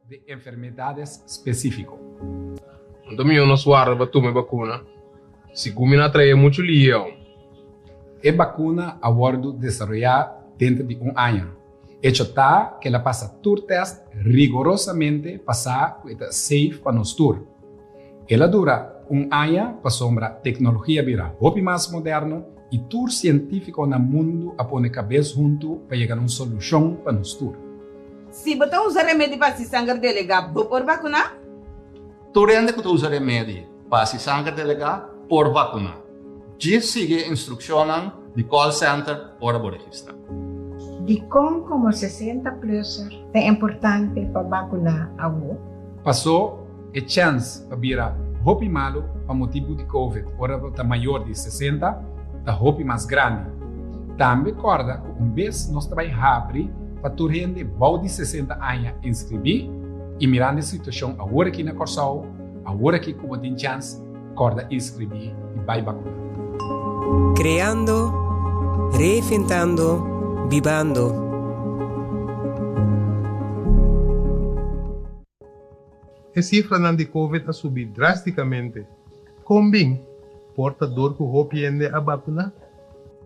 de enfermedades específicas. Domingo nos guarda para tomar vacuna. Se combina trae mucho lío. A vacuna ha sido desarrollada dentro de un año. Hecho está que la pasa tur test rigorosamente pasada que es safe para nos tur. Ela dura un año para sombra tecnología vira hopi más moderno y tur científico na mundo a poner cabeça junto para llegar a una solución para nos tur. Si você usa remédio para se sangue delegado, por vacuna? Tu rende que tu usa remédio para se sangue delegado por vacuna. Já sigue instrucciones de call center para registrar. De como 60 plus é importante para vacunar a você? Passou a chance para virar hopi malo para motivo de COVID, ora está maior de 60, está hopi mais grande. Também recorda que vez nós trabalhamos rápido para tu rende bom de 60 anos inscrever e mirando a situação agora aqui na Corsal, agora aqui como tem chance, corda inscrever e vai vacunar. Creando, reinventando, vivando. A cifra de COVID ha subido drasticamente. Como portador que hopiende a vacuna?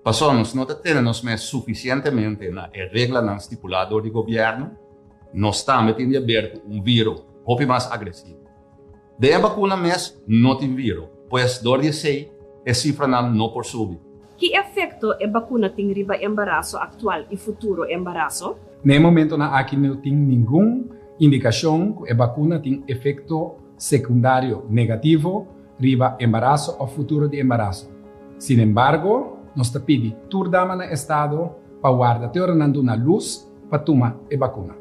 Passamos não temos mais suficientemente na regla não estipulada do governo, nós estamos tendo aberto vírus hopi mais agressivo. De a vacuna mais não tem vírus, pois dor de sei a cifra não por subir. Que efeito a vacuna tem riba embaraço atual e futuro embaraço? No momento aqui não tem nenhuma indicação que a vacuna tem efeito secundário negativo riba embaraço ou futuro de embaraço. Sin embargo, nós te pedimos tudo no estado para guardar tornando na luz para tomar a vacuna.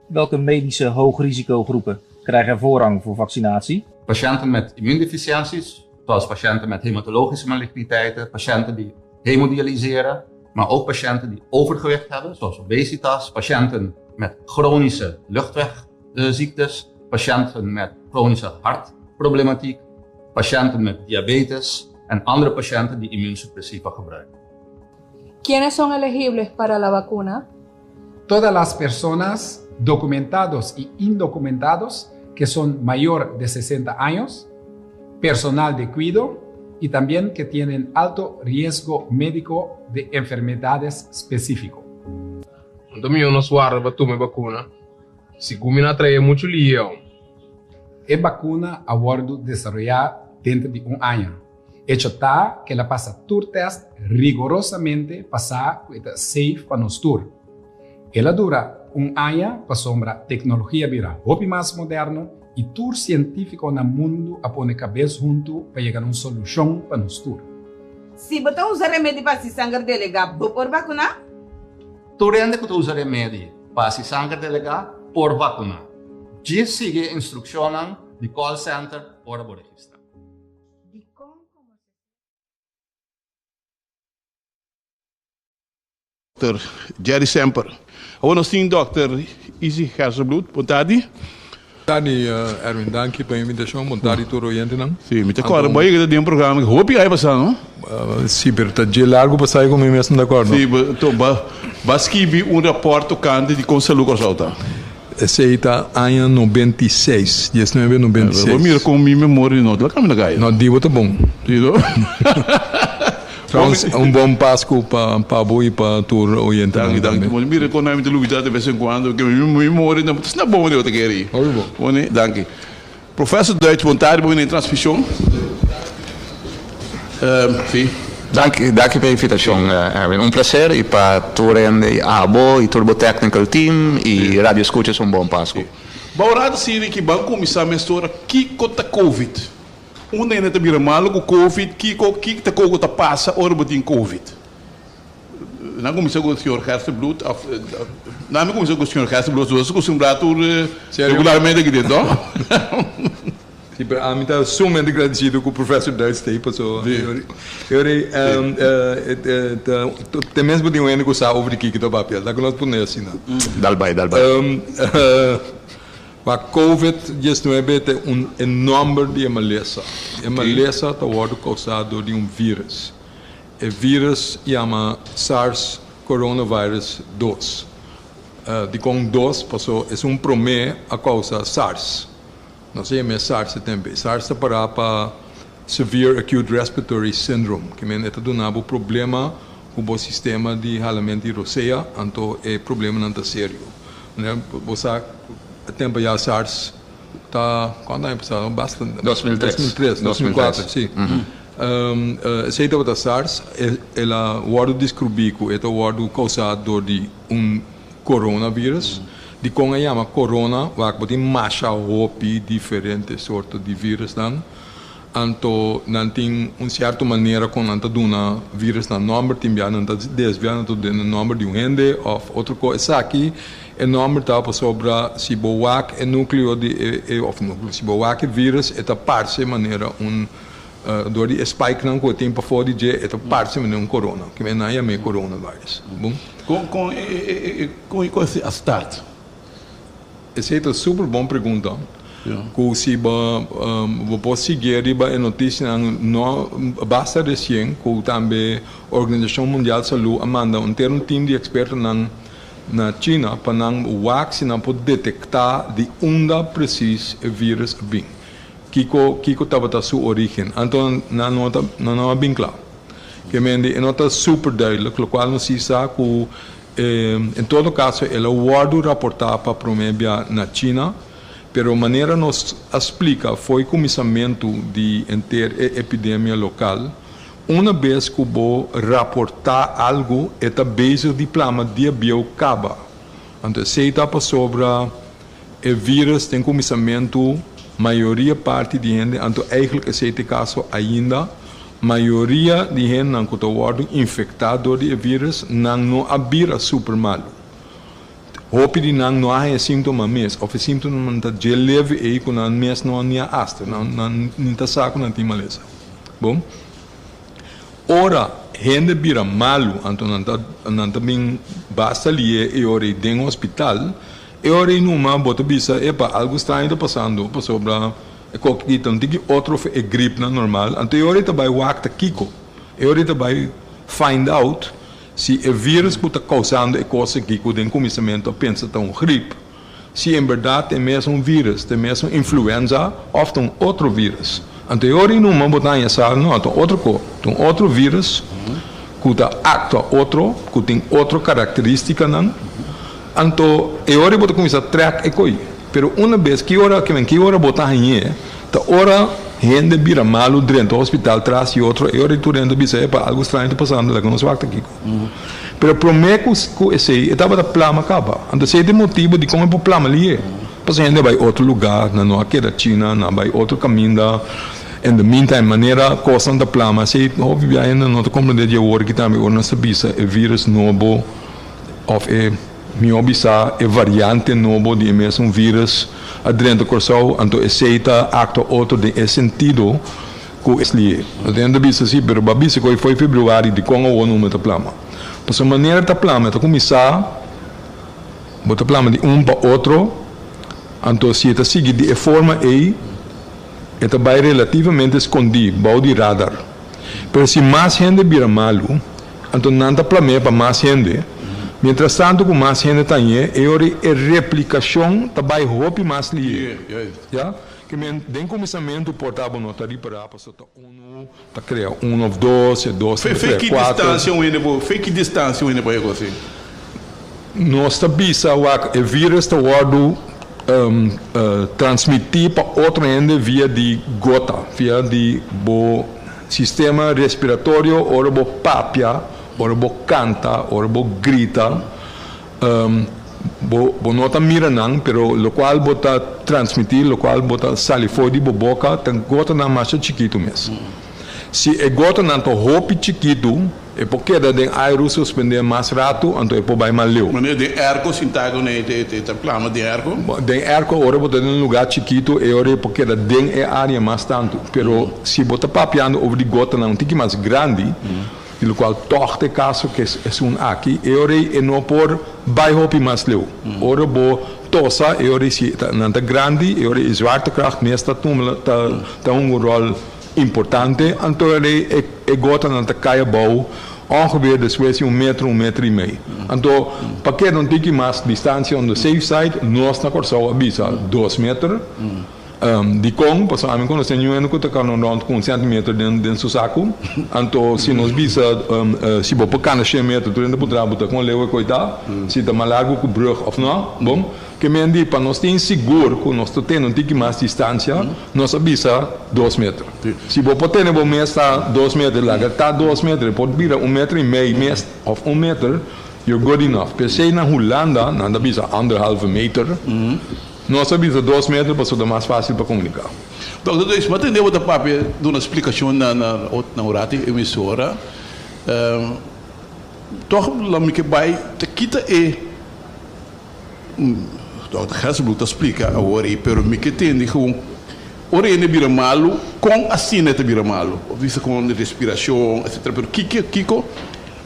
Welke medische hoogrisicogroepen krijgen voorrang voor vaccinatie? Patiënten met immuundeficiënties, zoals patiënten met hematologische maligniteiten, patiënten die hemodialyseren, maar ook patiënten die overgewicht hebben, zoals obesitas, patiënten met chronische luchtwegziektes, patiënten met chronische hartproblematiek, patiënten met diabetes en andere patiënten die immuunsuppressiva gebruiken. ¿Quiénes son elegibles para la vacuna? Todas las personas documentados y indocumentados que son mayor de 60 años, personal de cuidado y también que tienen alto riesgo médico de enfermedades específicas. Domingo nos guarda para tomar vacuna. Se combina trae mucho lío. A vacuna ha sido desarrollada dentro de un año. Hecho está que la pasa tur test rigorosamente pasada que es safe para nos tur. Ela dura un año para sombra tecnología vira hopi más moderno y tur científico na mundo a poner cabeça junto para llegar a una solución para nos tur. Si você usa remédio para se sangue delegado, por vacuna? Tu rende que tu usa remédio para se sangue delegado por vacuna. Já sigue instrucciones de call center para registrar. Dr. Jerry Semper. Nós temos Dr. Izzy Hersenbloed, Montadi. Montadi, Erwin, dank pela invitação. Montadi, todo oriente, não? Sim, me acordo. Boa, eu tenho programa. Hope aí passar, não? Sim, mas está de largo passar com mim mesmo, de acordo? Sim, então, basicamente reporte cante de Conselho Corsalta. Esse aí está ano 96, 1996. Eu miro com minha memória, não. Lá caminha gaia. Não, digo, tá bom. Digo. Bom Páscoa para boi e para tour oriental. Dank. Mira com nome de Luísa de vez em quando, que minha memória não está bom de outra querer. Bom, dank. Professor Duits, vontade para a transmissão. Sim. Dank per l'invitazione, Erwin. Un piacere e per tutti ABO, il Turbo Technical Team e Radio Scuccia un buon Pasqua. Baurado sim que banco começar a mistura que conta Covid. Onde ainda está mal com Covid, que está com a passa hora botin Covid. Não começou com o senhor Hersenbloed, não começou com o senhor Hersenbloed, você costuma regularmente aqui dentro. A mim está sumamente agradecido com o professor Duits tem passou. Tem mesmo de um ano que sabe over aqui que está papel, da que nós podemos assim, não. Dalbai. A COVID-19 é enorme de maleza. A maleza está sendo causada de vírus. O vírus chama SARS coronavirus 2. de com 2 passou é um promê a causa SARS. Não sei se é SARS também. SARS para Severe Acute Respiratory Syndrome, que é um problema com o sistema de ralamento de roceia, então é problema não sério. Você tempo já SARS tá quando é passado bastante 2003, 2004, sim. Sei que SARS ela word descobriu é o word causado de coronavírus. De como chama corona, vai ter mais diferentes sortes de vírus dan. Então, não tem certa maneira com não duna vírus na número, tem já não desviando do número de gente ou outra coisa. Essa aqui é número tá sobre se boak é núcleo de of núcleo se boak vírus é parte maneira door die spike não que tem para fora de é parte maneira corona, que é na é coronavírus. Bom. Com esse start. Essa é uma super boa pergunta. Que se você seguir a notícia, não basta recém que também a Organização Mundial de Saúde manda time de expertos na China para o vacina poder detectar de onde precisa o vírus vem. Kiko estava a sua origem. Então, não é bem claro. Que é nota super duidelijk, o qual não se sabe que em todo caso, ela guarda reportar para a promédia na China, pero a maneira nos explica foi o começamento de epidemia local. Uma vez que vou reportar algo, é a base de plama de biocaba. Então, se está sobre o vírus, tem começamento, maioria parte de gente, então, eigenlijk esse caso ainda, maioria de gente não está infectado de vírus não abira super mal. Hope de não há sintoma mesmo, ou sintoma não está de leve e com não mesmo não há astra, não está saco não tem maleza. Bom, ora gente vira malo, então não também basta ali e ora em hospital, e ora em uma bota bisa é para algo estranho está passando, para sobre então tem outro é gripe normal. Então eu ahorita vai wakta kiko. Eu ahorita vai find out se o vírus que está causando a coisa kiko tem começamento pensa que é gripe. Se em verdade é mesmo vírus, é mesmo influenza ou outro vírus. Então eu ahorita não botar em essa não, então outra coisa, então outro vírus que está atua outro, que tem outra característica não. Então eu ahorita botar começar a track e coi. Pero uma vez que hora botar em tá hora gente vira malo dentro do hospital traz e outro e hora tu dentro bisa para algo estranho está passando lá que não se vai aqui. Pero prometo que esse estava da plama acaba. Então esse é o motivo de como é o plama ali. Para gente vai outro lugar, não aqui da China, não vai outro caminho da in the meantime maneira coisa da plama, se óbvio ainda não te compreender de agora que também não se bisa o vírus novo of mi obisa é variante novo de mesmo vírus dentro do corpo, então aceita acto outro de sentido que é ali. Dentro do bisa sim, pero babisa que foi februário de como o número da plama. Por essa maneira da plama, está começar botar plama de para outro, então se está seguindo de forma aí, está vai relativamente escondido, bau de radar. Pero se mais gente vira malo, então não está plama para mais gente. Mientras tanto, com mais gente tem, a replicação também roupa mais ali. Já? Que tem começamento portável não está para passar tá criar ou dois, três, quatro. Que distância ainda para você? Nós bisa o vírus está transmitir para outro ende via de gota, via de sistema respiratório ou bo papia. Ora bo canta, ora bo grita, bo nota mira não, pero lo qual bota transmitir, lo qual bota sair fora de boca, tem gota na massa chiquito mesmo. Se é gota na to roupa chiquito, é porque da den aero suspender mais rato, então é por vai maleu. Mas de erco sintago né, de plama de erco. Den erco ora bota em lugar chiquito, é ora porque da den é área mais tanto, pero se bota papiando over de gota não, tem que mais grande. No qual torte caso que é um aqui, e não por bairro mais leu. Ora bo tosa, se não tá grande, e zwaartekracht meestal tá rol importante, então é gota não tá caia bom, ongeveer después 1 metro, 1 metro e meio. Então, para que não tenha mais distância on the safe side, nós na Corsau avisa 2 metros. De com, passamos quando você não está com 1 centímetro dentro do saco, então se nós visa se você pode 100 metros, tu ainda poderá botar com lewa coitado, se está mais largo que o brug ou não, bom, que mendi para nós ter seguro que nós temos que mais distância, nós avisa 2 metros. Se você pode ter mais 2 metros, lá está 2 metros, pode vir 1 metro e meio, mais ou 1 metro, you're good enough. Pero se na Holanda, nada avisa 1,5 meter. Nós avisa 2 metros para ser mais fácil para comunicar. Doutor Dois, mas entendeu o papel de uma explicação na orate emissora? Toch lá me que vai te quita Dr. Hesselbloed explica agora, pero me que tem gewoon orene bira malo com assim te bira malo. Visa com respiração, etc. Pero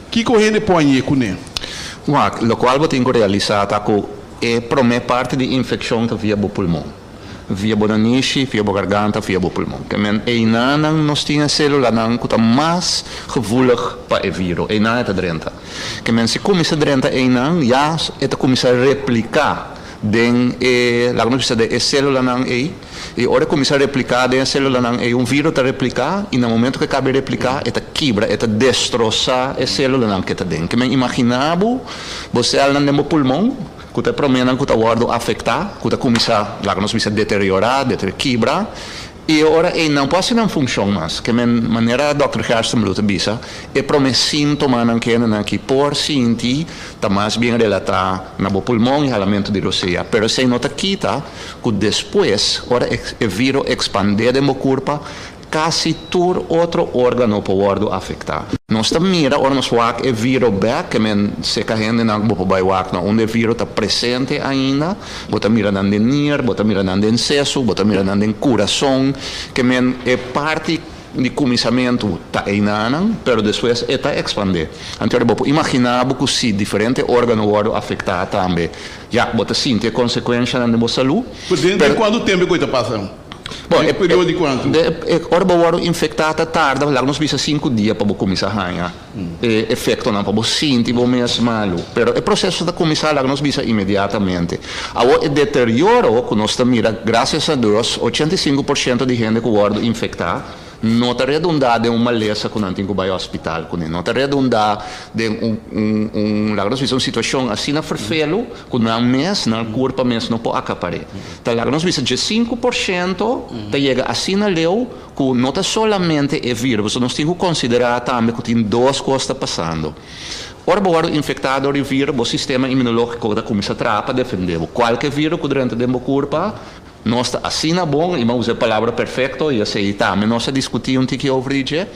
Kiko hene põe com né. Lo qual você tem que realizar é promê parte de infecção que via o pulmão. Via a nariz, via a garganta, via o pulmão. Que men não nós temos célula não que está mais gevoelig para o vírus. Não é drenta. Que men se começa a drenta não, já é começa a replicar den lá não precisa de célula não e hora começa a replicar den célula não é vírus está replicar e no momento que acaba de replicar é quebra, é destroçar a célula não que está dentro. Que men imaginava você ela no pulmão que está promena que está guardo afetar, que está começar lá nós precisa deteriorar, quebrar e agora não pode não funciona mais. Que maneira Dr. Hesselbloed bisa é promessa sintoma não que não que por sentir está mais bem relatado na pulmão e ralamento de roceia. Pero se nota quita que depois ora o vírus expandir no corpo quase todo outro órgão pode afetar. Nós mira ora nós wak o vírus back, que men se cahende não vai wak não onde o vírus está presente ainda, bota mira na nier, bota mira na seso, bota mira na coração, que men é parte de começamento está aí não, pero depois está expandir. Então eu imaginar que se diferente órgão pode afetar também, já bota sentir consequência na nossa saúde. Por quanto tempo que está passando? Bom, é período de quanto? Ora infectada tarde, lá nós precisa 5 dias para começar a ganhar. Efeito não para sentir mesmo malo. Pero o processo de começar lá nós precisa imediatamente. Agora o deterioro que nós mira, graças a Deus, 85% de gente que guarda infectada não está redundada em uma maleza que não tem que ir ao hospital, não está redundada em uma situação assim na ferfelo, que não mês, não corpo mês não pode acabar. Então, lá nós vimos de 5% chega assim na leu, que não está solamente o vírus, nós temos que considerar também que tem 2 coisas passando. Ora, o infectado o vírus, o sistema imunológico começa a tratar para defender. Qualquer vírus que dentro do corpo, nós está assim na bom, e vamos usar a palavra perfeito, e assim tá, mas nós discutimos um pouquinho sobre isso,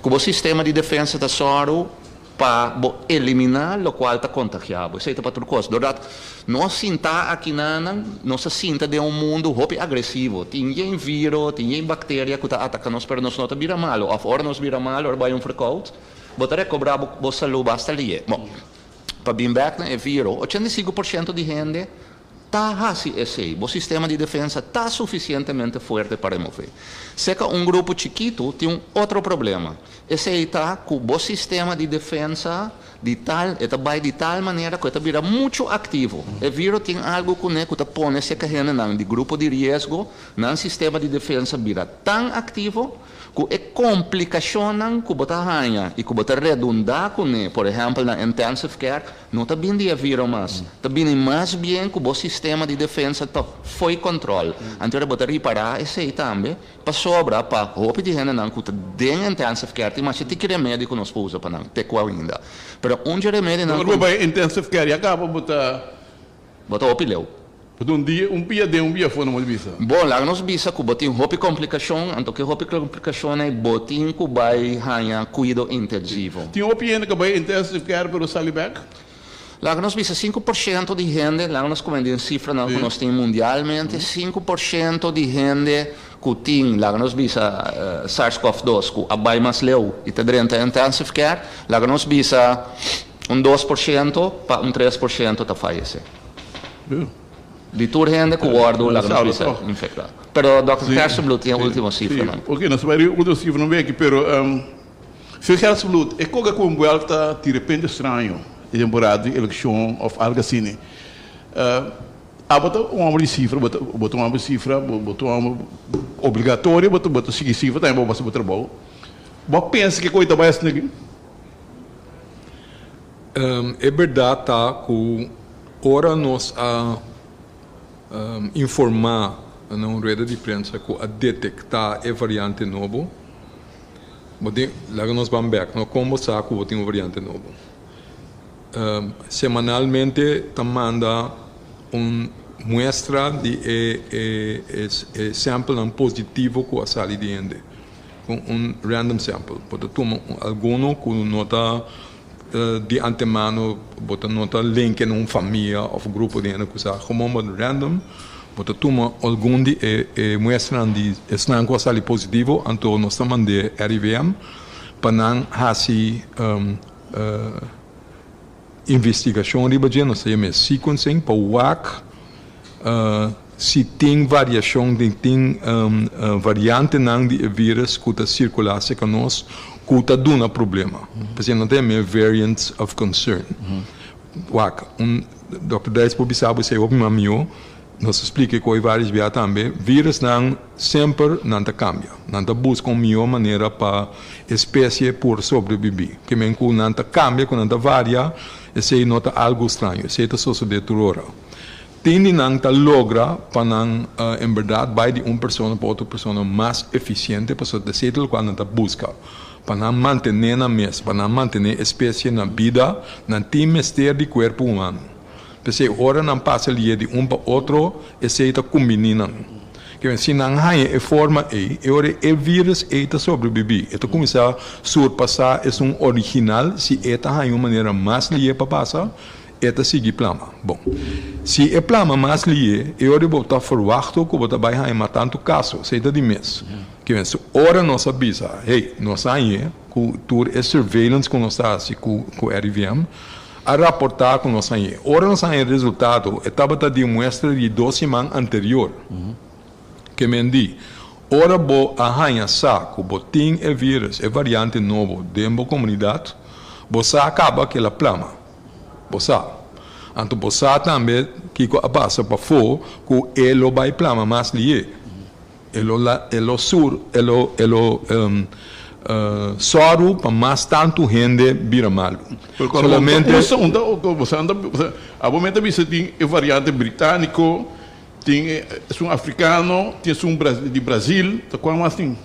que o sistema de defesa está só para eliminar o qual está contagiado. Isso é para outra coisa. Verdade, nós sentar aqui nós sinta de um mundo agressivo. Tem vírus, tem bactéria que está atacando nós, mas nós não vira mal. Ou fora nós vira mal, ou vai freakout, botar cobrar a saúde basta ali. Bom, para bem back é vírus, 85% de gente está assim, o sistema de defesa está suficientemente forte para remover. Se que um grupo chiquito tem outro problema. Esse está com o sistema de defesa vai de tal maneira que vira muito ativo. O vírus tem algo que põe esse gente de grupo de risco, no sistema de defesa vira tão ativo que é complicação que você ganha e que você redundar com ele, por exemplo, na intensive care, não está bem de vírus mais. Está bem mais bem que o sistema de defesa foi controle. Então, você reparar esse aí também, para sobrar, para roupa de gente que está dentro da intensive care, mas tem que remédio que nós usamos para não ter qual ainda. Mas onde remédio não... Quando vai intensive care, acaba botar o pileu. Um dia foi numa visa. Bom, lá nós visa que botem roupa complicação, então que roupa complicação é botem que vai ganhar cuidado intensivo. Tem opinião que vai intensive care para o Salibek? Lá nós visa 5% de gente, lá nós comendamos cifra não que nós temos mundialmente, 5% de gente que tem, lá nós visa SARS-CoV-2, que abai mais leu e está dentro da intensive care, lá nós visa 2% para 3% está falece. De toda gente que guarda lá não precisa infectar. Pero Dr. Hesselbloed tem a última cifra, não? Ok, nós vamos ver a última cifra, não vem aqui, pero Senhor Carlos Blut, é coisa com volta de repente estranho, de temporada de eleição ou algo assim. Botou uma cifra, botou uma cifra, botou uma obrigatória, botou seguir cifra, também vou fazer o trabalho. Você pensa que coisa vai ser aqui? É verdade, tá, que ora nós a informar na rede de imprensa que a detectar a variante novo, lá nós vamos ver, nós conversamos com uma variante novo. Semanalmente, manda muestra de sample positivo que a sali de ende, com random sample. Pode tomar alguno que nota de antemano, pode nota link em família ou grupo de ende que usa como random. Pode tomar algum de muestra de esnan que a sali positivo, então nós estamos de RVM, para não fazer investigação de badia, nós temos sequencing para WAC, se tem variação, tem variante de vírus que está circulando com nós, que está dando problema. Porque não tem variants of concern. WAC, Dr. Dias Pobisabo se ouve mamio, nos explica que várias vezes também, vírus não sempre não cambia, não busca uma melhor maneira para espécie por sobreviver. Que mesmo que não cambia, que não varia, esse nota algo estranho, esse é só de terror. Tem não logra para não, em verdade, vai de uma pessoa para outra pessoa mais eficiente, para so de quando não busca, para não manter na mesa, para não manter a espécie na vida, não tem mistério do corpo humano. Porque ora não passa ali de um para outro, esse está combinando. Que se não há a forma ora o vírus está sobreviver. Então começa a surpassar é um original, se está há uma maneira mais ligeira para passar, está seguir plama. Bom, se é plama mais ligeira, ora botar forward que botar vai há tanto caso, se está de mês. Que se ora nós avisa, nós aí, com tour é surveillance com nós assim com RVM. A rapportar com nós aí. Ora nós aí resultado, estava de muestra de 2 semanas anterior. Que me diz, ora bo arranha saco, botim é vírus, é variante novo dentro da comunidade, você acaba aquela plama. Você. Então você também que passa para fora, que ele vai plama mais lié. Ele sur, soro para mais tanto gente vira mal. Solamente a momento você tem a variante britânico, tem um africano, tem um de Brasil, tá qual mais tem?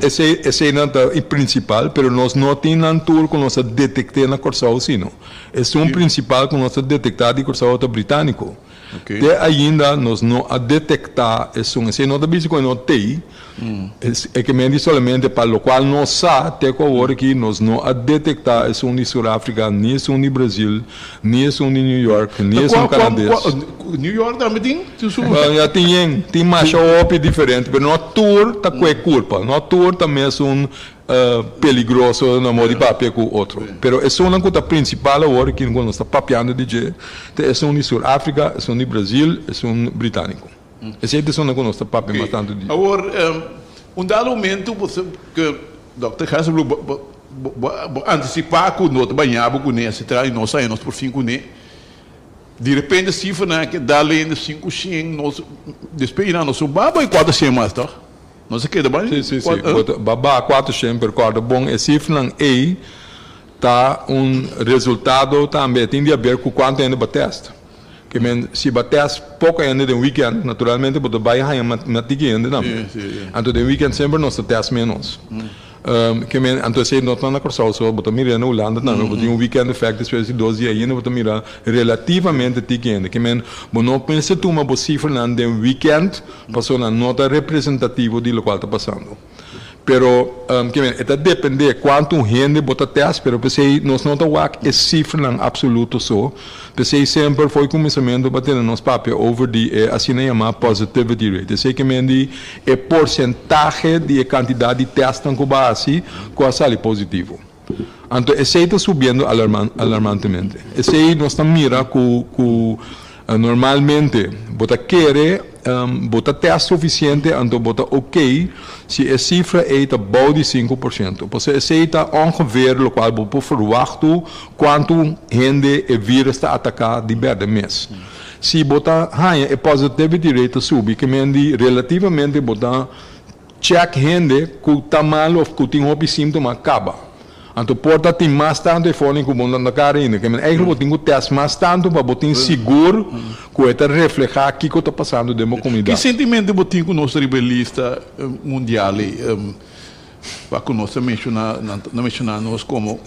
Esse não é o principal, mas nós não temos um tour que nós detectamos na Corsão, sino. Esse é um principal que nós detectamos na Corsão britânico. Até ainda nós não a detectar esse não é bicho que não tem, é que me diz somente para o qual nós sabemos até agora que nós não a detectar esse de Sudáfrica, nem esse de Brasil, nem esse de New York, nem esse canadense. New York também tem? Tem mais óbvio diferente, mas não tour está com a culpa, não tour também é peligroso no modo de papel com o outro. Pero é uma coisa principal agora que nós estamos papeando de jeito, é de Sudáfrica, é de Brasil, é britânico. Esse é uma coisa que nós estamos papeando bastante de. Agora, dado momento, você que Dr. Hasselblum antecipar que nós banhamos com ele, etc., e nós saímos por fim com ele. De repente, se for que dá além de 500, nós despejamos nosso baba e 400 mais, tá? Não sei o que, tá bem? Sim. Babá 400 per quarto. Bom, esse cifra aí está resultado também tem a ver com quanto ainda bateste. Que se bateste pouco ainda de weekend, naturalmente, você vai ganhar matemática ainda também. Então, de weekend sempre nós testamos menos. Então, se nós estamos na Corsão, você mira na Holanda, você weekend effect, espécie de 12 dias ainda, você mira relativamente pequeno. Que não pensa tu uma cifra de weekend, passou na nota representativa de lo qual está passando. Pero, это depende de quanto gente bota teste, pero pensei, nós não estamos é cifra em absoluto só. Pensei sempre foi começamento batendo nos papéis over de, assim chamar positivity rate. Pensei que me é porcentagem de quantidade de testes com base com a sali positivo. Então, esse está subindo alarmantemente. Esse nós estamos mira que normalmente, bota querer bota teste suficiente, então bota ok, se a cifra é about de 5%. Porque esse é ongeveer o qual você verwacht quanto gente o vírus está atacando de verdade mês. Se bota a positivity rate subir, que mendi relativamente bota check gente que está mal ou que tem outro síntoma acaba. Então, porta tem mais tanto telefone que o mundo anda carregando. Que eigenlijk tem que teste mais tanto para botar seguro que это reflejar aqui que está passando dentro da comunidade. Que sentimento botin com o nosso rebelista mundial para que nós mencionamos como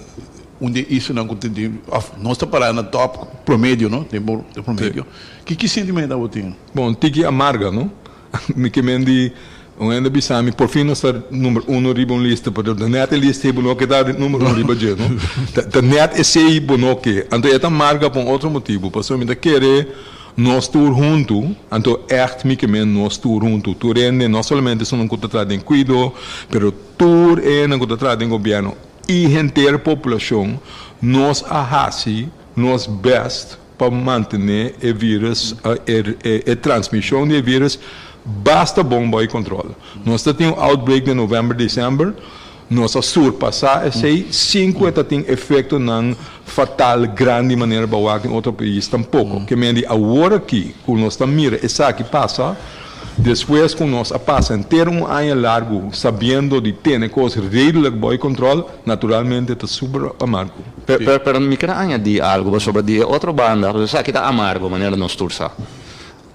onde isso não acontece, nós está parando no top promédio, não? Tempo promédio. Que sentimento botin? Bom, tiki amarga, não? Que mendi ainda bisami por fim nós número 1 ribbon lista para a net lista bono que dá número 1 ribbon je, não? Da net esse bono que, então é amarga por outro motivo, porque me da querer nós tour junto, então echt micamente nós tour junto, tour é não somente só não contratar em cuido, pero tour é não contratar em governo e inteira população nós ahasi nós best para manter o vírus a transmissão do vírus basta bom para controle. Nós temos outbreak de novembro, dezembro, nós surpassar esse 5 tem efeito não fatal grande maneira para o em outro país tampouco. Que me agora aqui, quando nós estamos mira essa que passa, depois quando nós passa ter ano largo, sabendo de ter coisas redelijk para controle, naturalmente é super amargo. Pero me quero añadir algo sobre de outra banda, porque sabe que está amargo maneira nós tursa.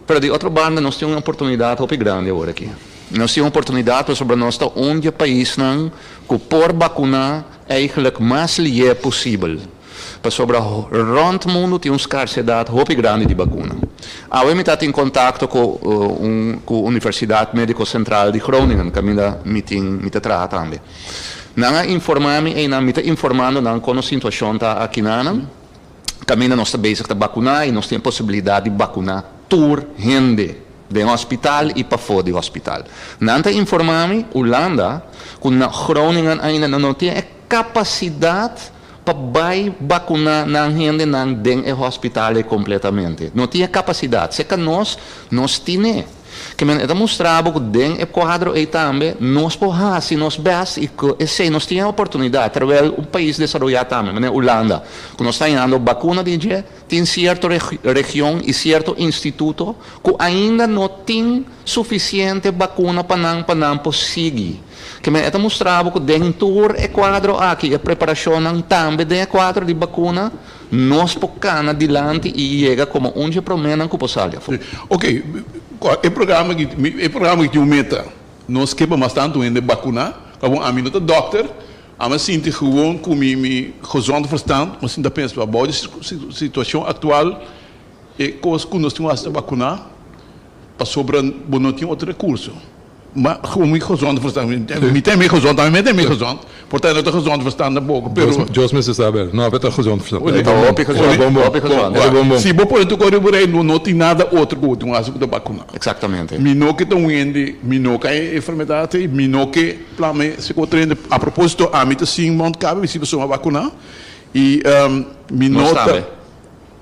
Pero de outra banda, nós temos uma oportunidade muito grande agora aqui. Nós temos uma oportunidade sobre nós estar onde o país não, que por vacinar, eigenlijk mais livre possível. Para sobre rond o mundo tem uma escassez muito grande de vacuna. Eu me estou em contato com a Universidade Médico Central de Groningen, que me está tratando. Não informame e não me está informando como a situação está aqui não. Caminho nós estamos bezig te vacinar e nós temos possibilidade de vacinar tour gente de hospital e para fora do hospital. Nanta informame Holanda que na Groningen ainda não tem capacidade para vacinar na gente não dentro do hospital completamente. Não tem capacidade. Se que nós temos que me mostrava que dentro do quadro e também nós podemos, nós best e que nós temos a oportunidade através do país desenvolvido também, né, Holanda, que nós estamos dando vacuna de dia, tem certa região e certo instituto que ainda não tem suficiente vacuna para não conseguir. Que me mostrava que dentro do quadro aqui a preparação também do quadro de vacuna nós podemos adiante e chega como onde problema que possamos. Ok. O programa que tem meta, nós queremos bastante ainda vacinar, como a minha doctor, a sinto gewoon com me gezond verstand, mas ainda penso a boa situação atual e coisas que nós temos a vacinar, para sobre não tem outro recurso. Maar gewoon me gezond verstand. Niet meer gezond, maar met meer gezond. Portanto, eu estou gezond verstand na boca. Jos me saber, não é gezond verstand. Se você pode tocar o não tem nada outro que eu acho que da vacuna. Exatamente. Mino que estão indo, mino que é enfermidade, mino que plame se contrende a propósito a mim sim monte cabe se você vacinar e minota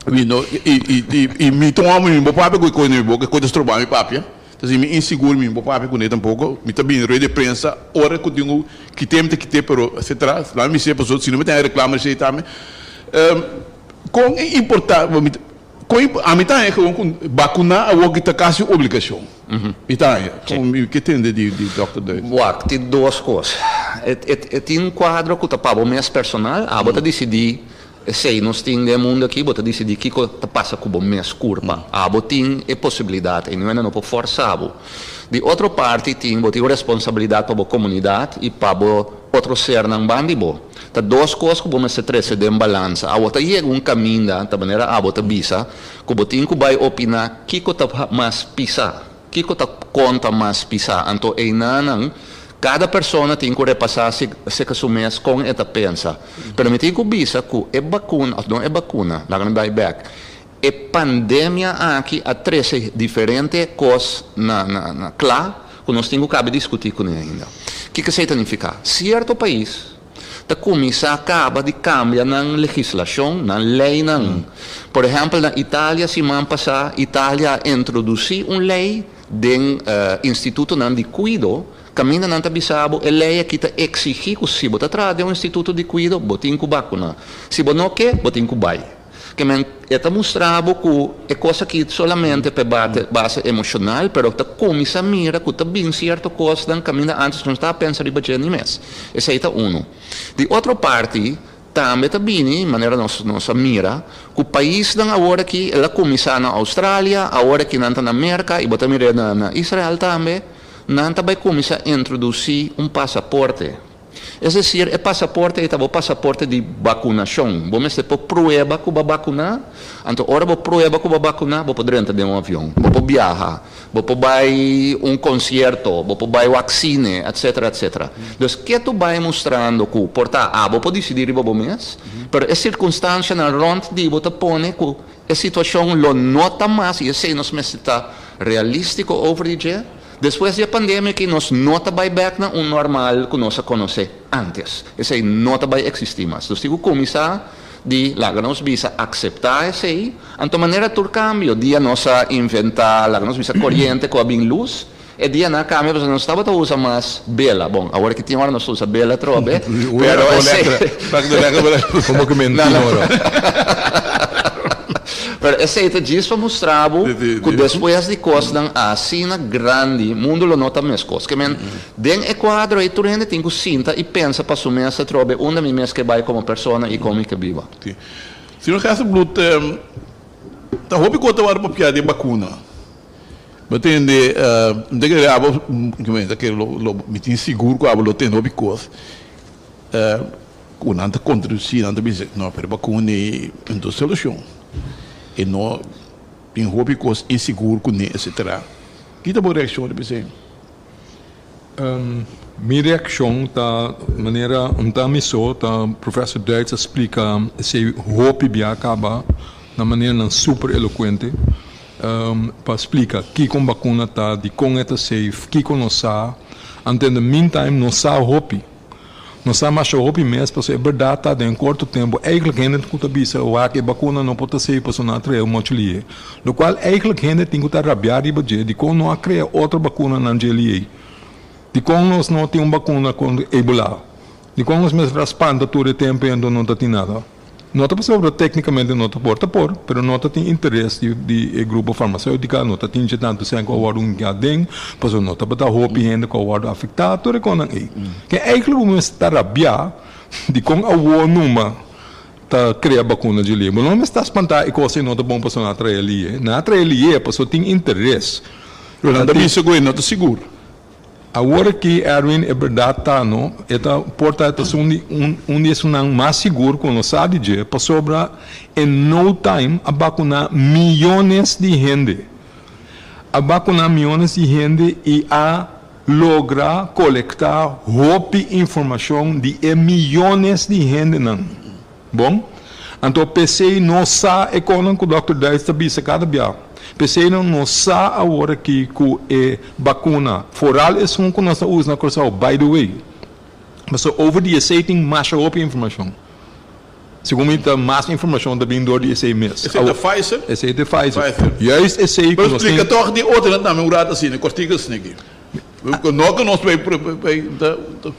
mino e me toma me papai com coisa boca coisa trobar me papai. Então, me inseguro, me vou para com ele tampouco, me também rede de prensa, hora que eu tenho que ter, pero se traz, lá me sei para os outros, se não me tem reclama, se também. Com é importante, a mim também é que vacinar é o que está quase obrigação. Então, o que tem de Dr. Deus? Tem duas coisas. Tem um quadro que está para o mês personal, a bota decidir. Se nós temos mundo aqui, você decide que passa com o mês curva. Você tem a possibilidade, e não é não forçar. De outra parte, tem a responsabilidade para a comunidade e para outro ser não bandido. Então, duas coisas que você trazer de balança. Você chega caminho da maneira você visa, que você tem que vai opinar que você mais pisa, que você conta mais pisa. Então, não cada pessoa tem que repassar se que mês com essa pensa. Pero me tem que visa que é vacuna, não é vacuna, lá no buyback. É pandemia aqui a 13 diferentes coisas na claro, que nós temos que discutir com ele ainda. O que significa? Certo país te começa acaba de cambiar na legislação, na lei não. Por exemplo, na Itália, semana passada, Itália introduziu uma lei do Instituto de Cuido, caminha na Bisabo, e lei que te exige que se você traz de Instituto de Cuido, você tem que vacuna. Se você não quer, você tem que vai. Que está mostrando que é coisa que solamente para base emocional, mas que começa a mirar que está bem certa coisa que caminha antes não está a pensar em bater nem mais. Esse é um. De outra parte, também está bem, de maneira nossa mira, que o país agora que ela começa na Austrália, agora que não está na América, e você mira na Israel também, não vai começar a introduzir passaporte. É decir, o passaporte é o passaporte de vacunação. Você pode prova que vai vacunar, então, ora você prova que vai vacunar, você pode entrar em avião, você pode viajar, você pode ir a concerto, você pode ir vacina, etc, etc. Então, que tu vai mostrando que, portanto, você pode decidir para você mesmo, mas a circunstância na ronda de você põe que a situação lo nota mais, e assim nós está realístico over the dia. Depois da pandemia, que nós não vai back na normal que nós conhecemos antes. Isso aí não vai existir mais. Então, se começar de nós visa aceitar isso aí, então, maneira de cambio, dia nós inventar, nós visa corrente com a bem luz, e dia na cambio, nós não estava a usar mais vela. Bom, agora que tem hora nós usamos vela, trobe. Como que mentira. Pero esse é disso para mostrar que depois de coisas assim grande, o mundo não nota mais coisas. Que den Equador aí tu ainda tem que sinta e pensa para assumir essa trobe onde me mesmo que vai como pessoa e como que viva. Se não quer blut, tá roupa que eu vou para de vacuna. Entende? Daquele abo, daquele me tem seguro que abo tem roupa coisa. O nanta conduzir, nanta dizer, não, para vacuna é uma solução. E não tem roupa coisa inseguro com etc. Que tá boa reação de você? Minha reação tá maneira tá missão tá professor Duits explica se roupa bem acaba na maneira não super eloquente para explicar que com vacuna tá de com é safe que com nós sa até no meantime nós sa roupa nós sa mais roupa mesmo porque é verdade tá em curto tempo eigenlijk ainda que tá bisa o que vacuna não pode ser para sonar trazer muito ali no qual eigenlijk ainda tem que estar rabiar de com não criar outra vacuna na gelie de com nós não tem uma vacuna contra Ebola de com nós mesmo raspando todo o tempo e não tem nada não está passando tecnicamente não está por mas não tem interesse de grupo farmacêutico não tem tanto sem que o warung gadeng mas não está para roupa ainda que o warung afetado tudo com aí que eigenlijk o mesmo está rabiar de com a numa tá criar vacuna de livro não está espantar e coisa não está bom para sonar atrair ali na atrair ali é pessoa tem interesse Rolando isso agora não está seguro. Agora que Erwin é verdade tá não esta porta é um mais seguro com nós sabe de para sobra em no time a vacunar milhões de gente e a lograr coletar roupa informação de milhões de gente não bom então PC não sabe é quando o Dr. Duits está bisa cada dia PC não sabe agora que é vacuna foral é um que nós usamos na coisa by the way mas over the essay tem mais roupa informação segundo a mais informação da vindo de essay mesmo esse é da Pfizer esse é da Pfizer e aí essay que nós explica toch de outra não me urada assim cortigas aqui não que nós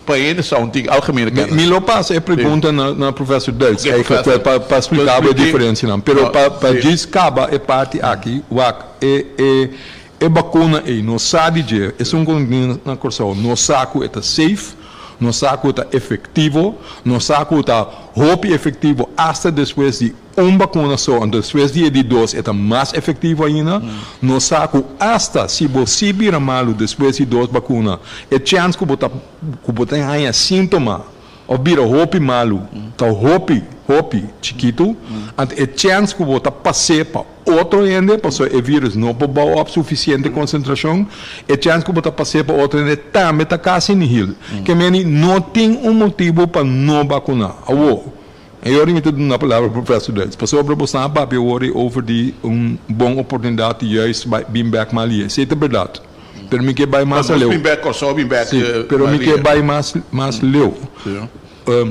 para eles são de algemene kennis. Me lo passa a pergunta na professor Duits para explicar a diferença não, pero para diz caba é parte aqui é vacuna e no sabe de é um convênio na corção no saco é safe no saco está efetivo no saco está roupa efetivo até depois de vacuna só depois de dois é mais efetivo ainda no saco até se você vira malo depois de duas vacunas é chance que você tenha sintoma ou vira roupa malo tá roupa chiquito é chance que você passe para outro ende porque o vírus não pode dar suficiente concentração é chance que você passe para outro ende também está quase nihil que não tem motivo para não vacunar eu remito na palavra professor Duits para sobre você na papel over de boa oportunidade e isso bem back malia isso é verdade pero me que vai mais leu bem back or so bem back pero me que vai mais leu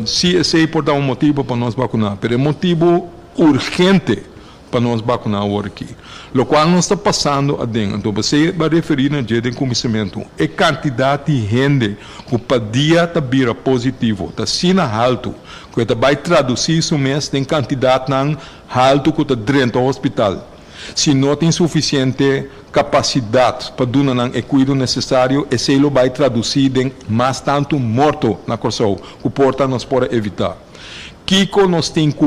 se esse porta um motivo para nós vacinar, mas é motivo urgente para nós vacinar agora aqui. O qual não está passando adentro. Então, você vai referir na dia de conhecimento. É quantidade de gente que podia estar positivo, está sendo alto, que vai traduzir isso mesmo em quantidade de alto que está dentro do hospital. Se não tem suficiente capacidade para dar o cuidado necessário, esse vai traduzir em mais tanto morto na corção, que porta nos pode evitar. Kiko nos tem que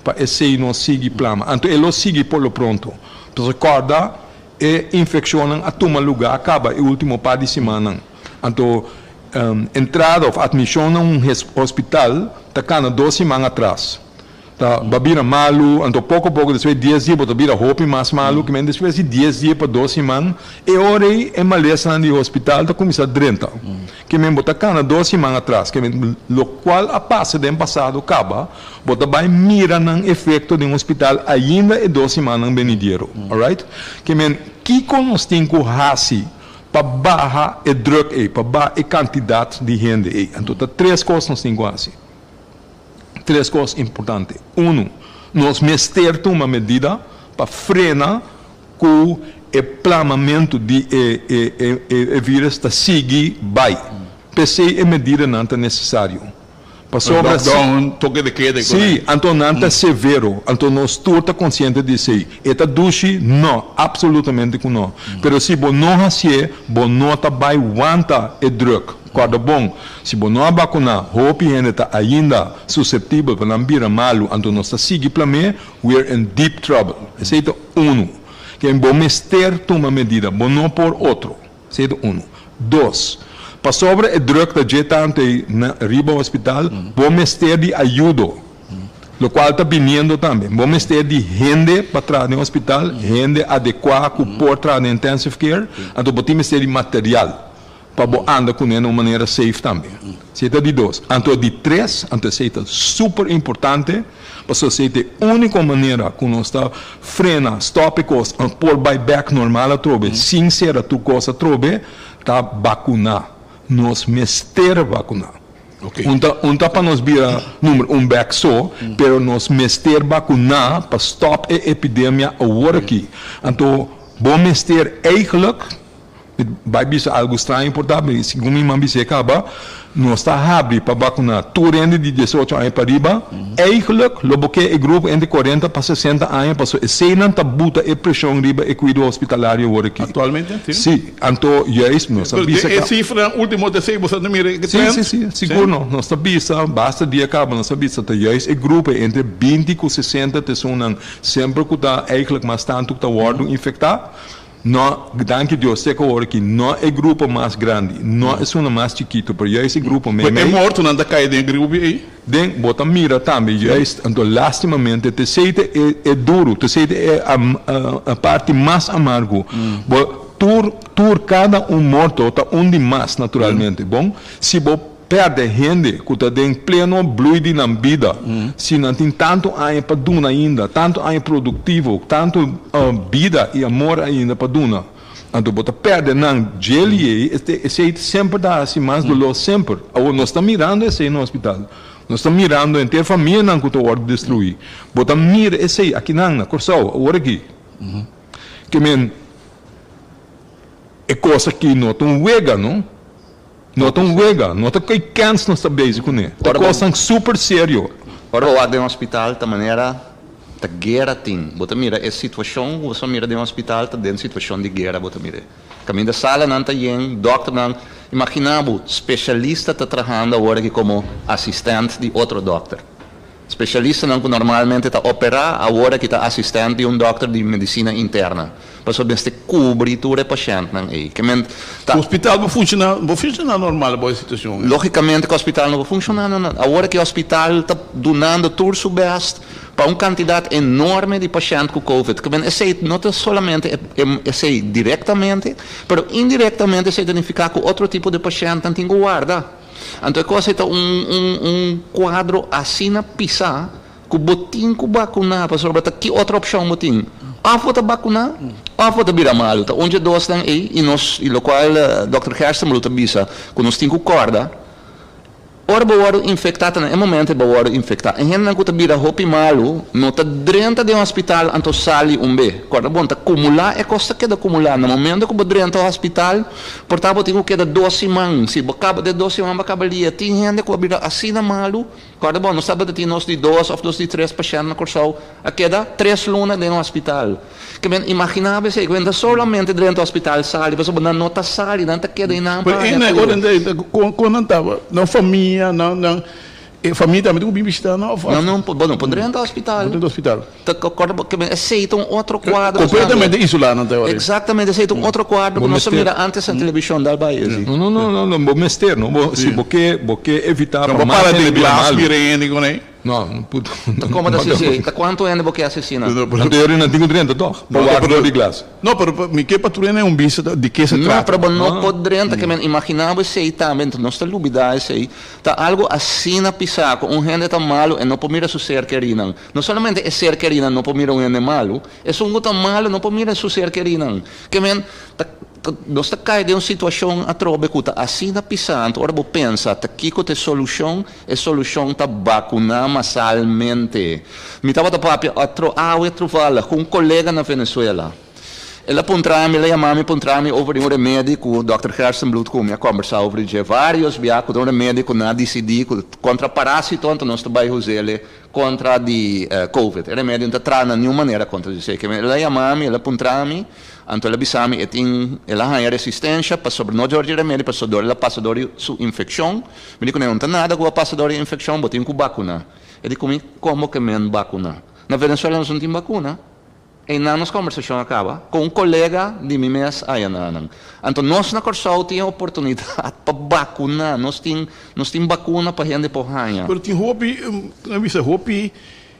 para esse não seguir plano. Então, ele segue por lo pronto. Então, recorda, infecção a tomar lugar, acaba o último par de semana. Então, entrada ou admissão em um hospital, está 2 semanas atrás. Tá, babira malu, então pouco a pouco, depois 10 dias, babira roupa mais malu, que depois de 10 dias para 2 semanas, e agora é maleza no hospital, está começando a 30. Que me botar cana 2 semanas atrás, que o qual a passa do ano passado acaba, bota vai mira no efeito de um hospital ainda é 2 semanas venidero, alright? Que me que nós temos que fazer para baixar o druk, para baixar a quantidade de gente. Então, 3 coisas nós temos que fazer. 3 coisas importantes. 1, nós meter uma medida para frenar com o planamento de vírus está seguir vai. PC é medida não é necessário. Passou lockdown, toque de queda. Sim, então não é severo. Então nós estamos conscientes de isso. Eta duche não, absolutamente não. Pero se você não fazer, você não vai aguentar o druk. Guarda bom, se você não vacinar, hope gente está ainda suscetível para não vir malo, então nós está seguindo para mim, we're in deep trouble. Esse é 1. Que você meter uma medida, você não por outro. Esse é 1. 2. Para sobre o druk da jetante na riba hospital, você meter de ajuda. O qual está vindo também. Você meter de gente para trás no hospital, gente adequada que pode trás no intensive care, então você meter de material. Para andar com ele de uma maneira safe também. Seita de 2. Então, de 3, então, seita super importante, para ser a única maneira que nós está frena, stop coisa, por buyback normal a trobe, sem ser a tua coisa a trobe, está vacinar. Nós mester vacinar. Okay. Tá para nós virar número 1 back só, pero nós mester vacinar para stop a epidemia agora aqui. Então, vamos mester eigenlijk, vai ser algo estranho, portanto, segundo minha mãe disse, nós está abrindo para vacinar todo mundo de 18 anos para riba, eigenlijk, loboque o grupo entre 40 para 60 anos, para se não está buta a pressão riba e cuidado hospitalário agora aqui. Atualmente, sim. Sim, então, isso, nós sabemos que... A cifra, último de 6, você não mira que sim, seguro, nós sabemos, basta dia acaba, nós sabemos que o grupo entre 20 e 60 pessoas, sempre que está eigenlijk mais tanto que está guardando infectado, não, danke Deus, sei que não é grupo mais grande, não é uma mais chiquito, porque esse grupo é morto, não está caindo em grupo aí. Den, bota mira também, então, lastimamente, te sei é duro, te sei é a parte mais amargo. Tur cada morto, está de mais, naturalmente, bom? Se você perde gente que está em pleno bluide na vida, se não tem tanto anos para dar ainda, tanto anos produtivo, tanto vida e amor ainda para dar. Então, você perde não geli, esse sempre dá assim mais dolor sempre. Nós estamos mirando esse no hospital. Nós estamos mirando entre a família não que está destruir. Você mira esse aqui na Corsal, agora aqui. Que é coisa que não tão vega, não? Não tão vega, não tem que cansa nossa base com ele. É coisa super sério. Ora, o de um hospital da maneira da guerra tem. Você mira essa situação, você mira de um hospital da dentro situação de guerra, você mira. Caminho da sala não está em, doctor não. Imaginamos, especialista está trabalhando agora aqui como assistente de outro doctor. Especialista não que normalmente está operar, agora que está assistente de um doctor de medicina interna. Para saber se cobre todo o paciente. O hospital vai funcionar normal boa situação. Logicamente que o hospital não vai funcionar. Agora que o hospital está donando todo o seu best para uma quantidade enorme de pacientes com Covid. Que não é somente diretamente, mas indiretamente se identificar com outro tipo de paciente que tem que guardar. Então, coisa é quadro assim na pisar, que o botim que vacinar, para sobre que outra opção botim. Afo vacinar, afo vira mal. Onde dois estão aí, e o qual Dr. Hersten me bisa, que nós temos corda. ora bewaru infectado na momento bewaru infectado. En hen kuta bira hopi malu, no ta drenta de hospital anto sali umbe. Corda bom, ta acumular é costa que da acumular. No momento que bo drenta hospital, portanto tinha que da 12 man. Se bacaba de 12 man bacaba lia, tinha hen que bira assina malu. Corda bom, no sábado tinha nós de 2 ou de 3 pacientes na corsau, a queda 3 lunas no hospital. Que ben imaginava se quando solamente drenta hospital sali, você bo na nota sali, não ta queda inam. Quando estava na família, família também tem que visitar, não? Não, poderia entrar ao hospital. Dentro do hospital. Aceitam outro quadro. Completamente isolado, não tem. Exatamente, aceitam outro quadro que nós mira antes na televisão da Bahia. Não, vou mester, não. Se você evitar para para de glass, mirende, né? Não, como da CC? Quanto é que assassina? Na teoria não tenho 30, toch? Para de glass. Não, pero me que patrulha é bicho de que se trata? Não, pero não podrenta que me imaginava se também não está lubida se tá algo assim na pisaco, gente tá malo e não pode mirar seu ser querido. Não somente é ser querido, não pode mirar gente malo, é um tá malo, não pode mirar seu ser querido. Que men nós cai de uma situação atrobe que assim na pisando, ora pensa, tá aqui que solução tá vacunar massalmente. Me tava da papia eu trovala com um colega na Venezuela. Ela apontrava-me, ela chamava-me, apontrava-me over um remédio, o Dr. Hersenblut, com a conversa over vários viagens, um remédio na DCD, contra parásito, então nós trabalhamos ele contra de COVID. O remédio não traz de nenhuma maneira contra isso. Ela chamava-me, ela apontrava-me, então ela avisava-me, ela tinha resistência, para sobreviver de remédio, para sobreviver, ela passa de sua infecção. Me disse, não tem nada com a passadora de infecção, mas tem que vacuna. Ele disse, como que me vacuna? Na Venezuela não tem vacuna. E na nossa conversação acaba com um colega de mim mesmo aí não. Então nós na Corsau tínhamos oportunidade para vacunar, nós tínhamos vacuna para gente por ranha. Mas tem roupa,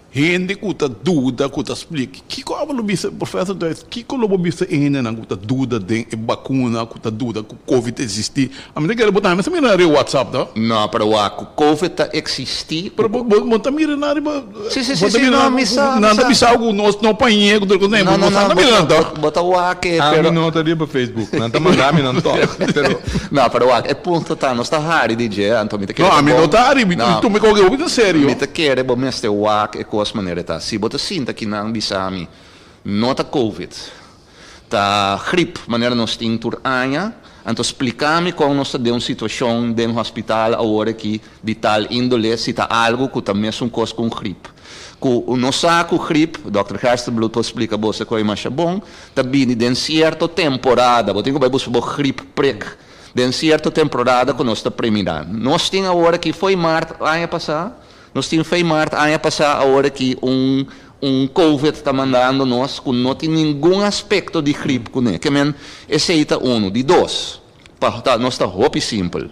gente que está dúvida, que está explica. Que como bisa professor que como bisa ainda não está dúvida de vacuna, que está dúvida que COVID existe. A mim quero botar, mas também não é WhatsApp, tá? Não, para o COVID está existir. Para botar mira na sim, não missa. Nada bisa algo não panheiro do que nem não mira não. Bota o que pero não estaria para Facebook, não tá mandando não toca. Não, para o é ponto tá, não está raro DJ, então me te quer. Não, a mim não tá, tu me coloca muito sério. Me te quer, bom, mas te o que as maneira tá. Se você sinta que não bisami, não tá COVID, tá gripe, maneira nós tem turanha, então explicar-me como nós está de uma situação de um hospital agora que de tal índole, se tá algo que também é coisa com gripe. O nosso gripe, o Dr. Hersenblut explica você que é mais bom, tá vindo de certa temporada, você tem que buscar gripe prec, de certa temporada que nós está premiando. Nós temos agora que foi março, ano passado. Nós tínhamos feito ano passado, agora que COVID está mandando nós, que não tem nenhum aspecto de gripe, que esse é um, de dois, nós está roupa simples.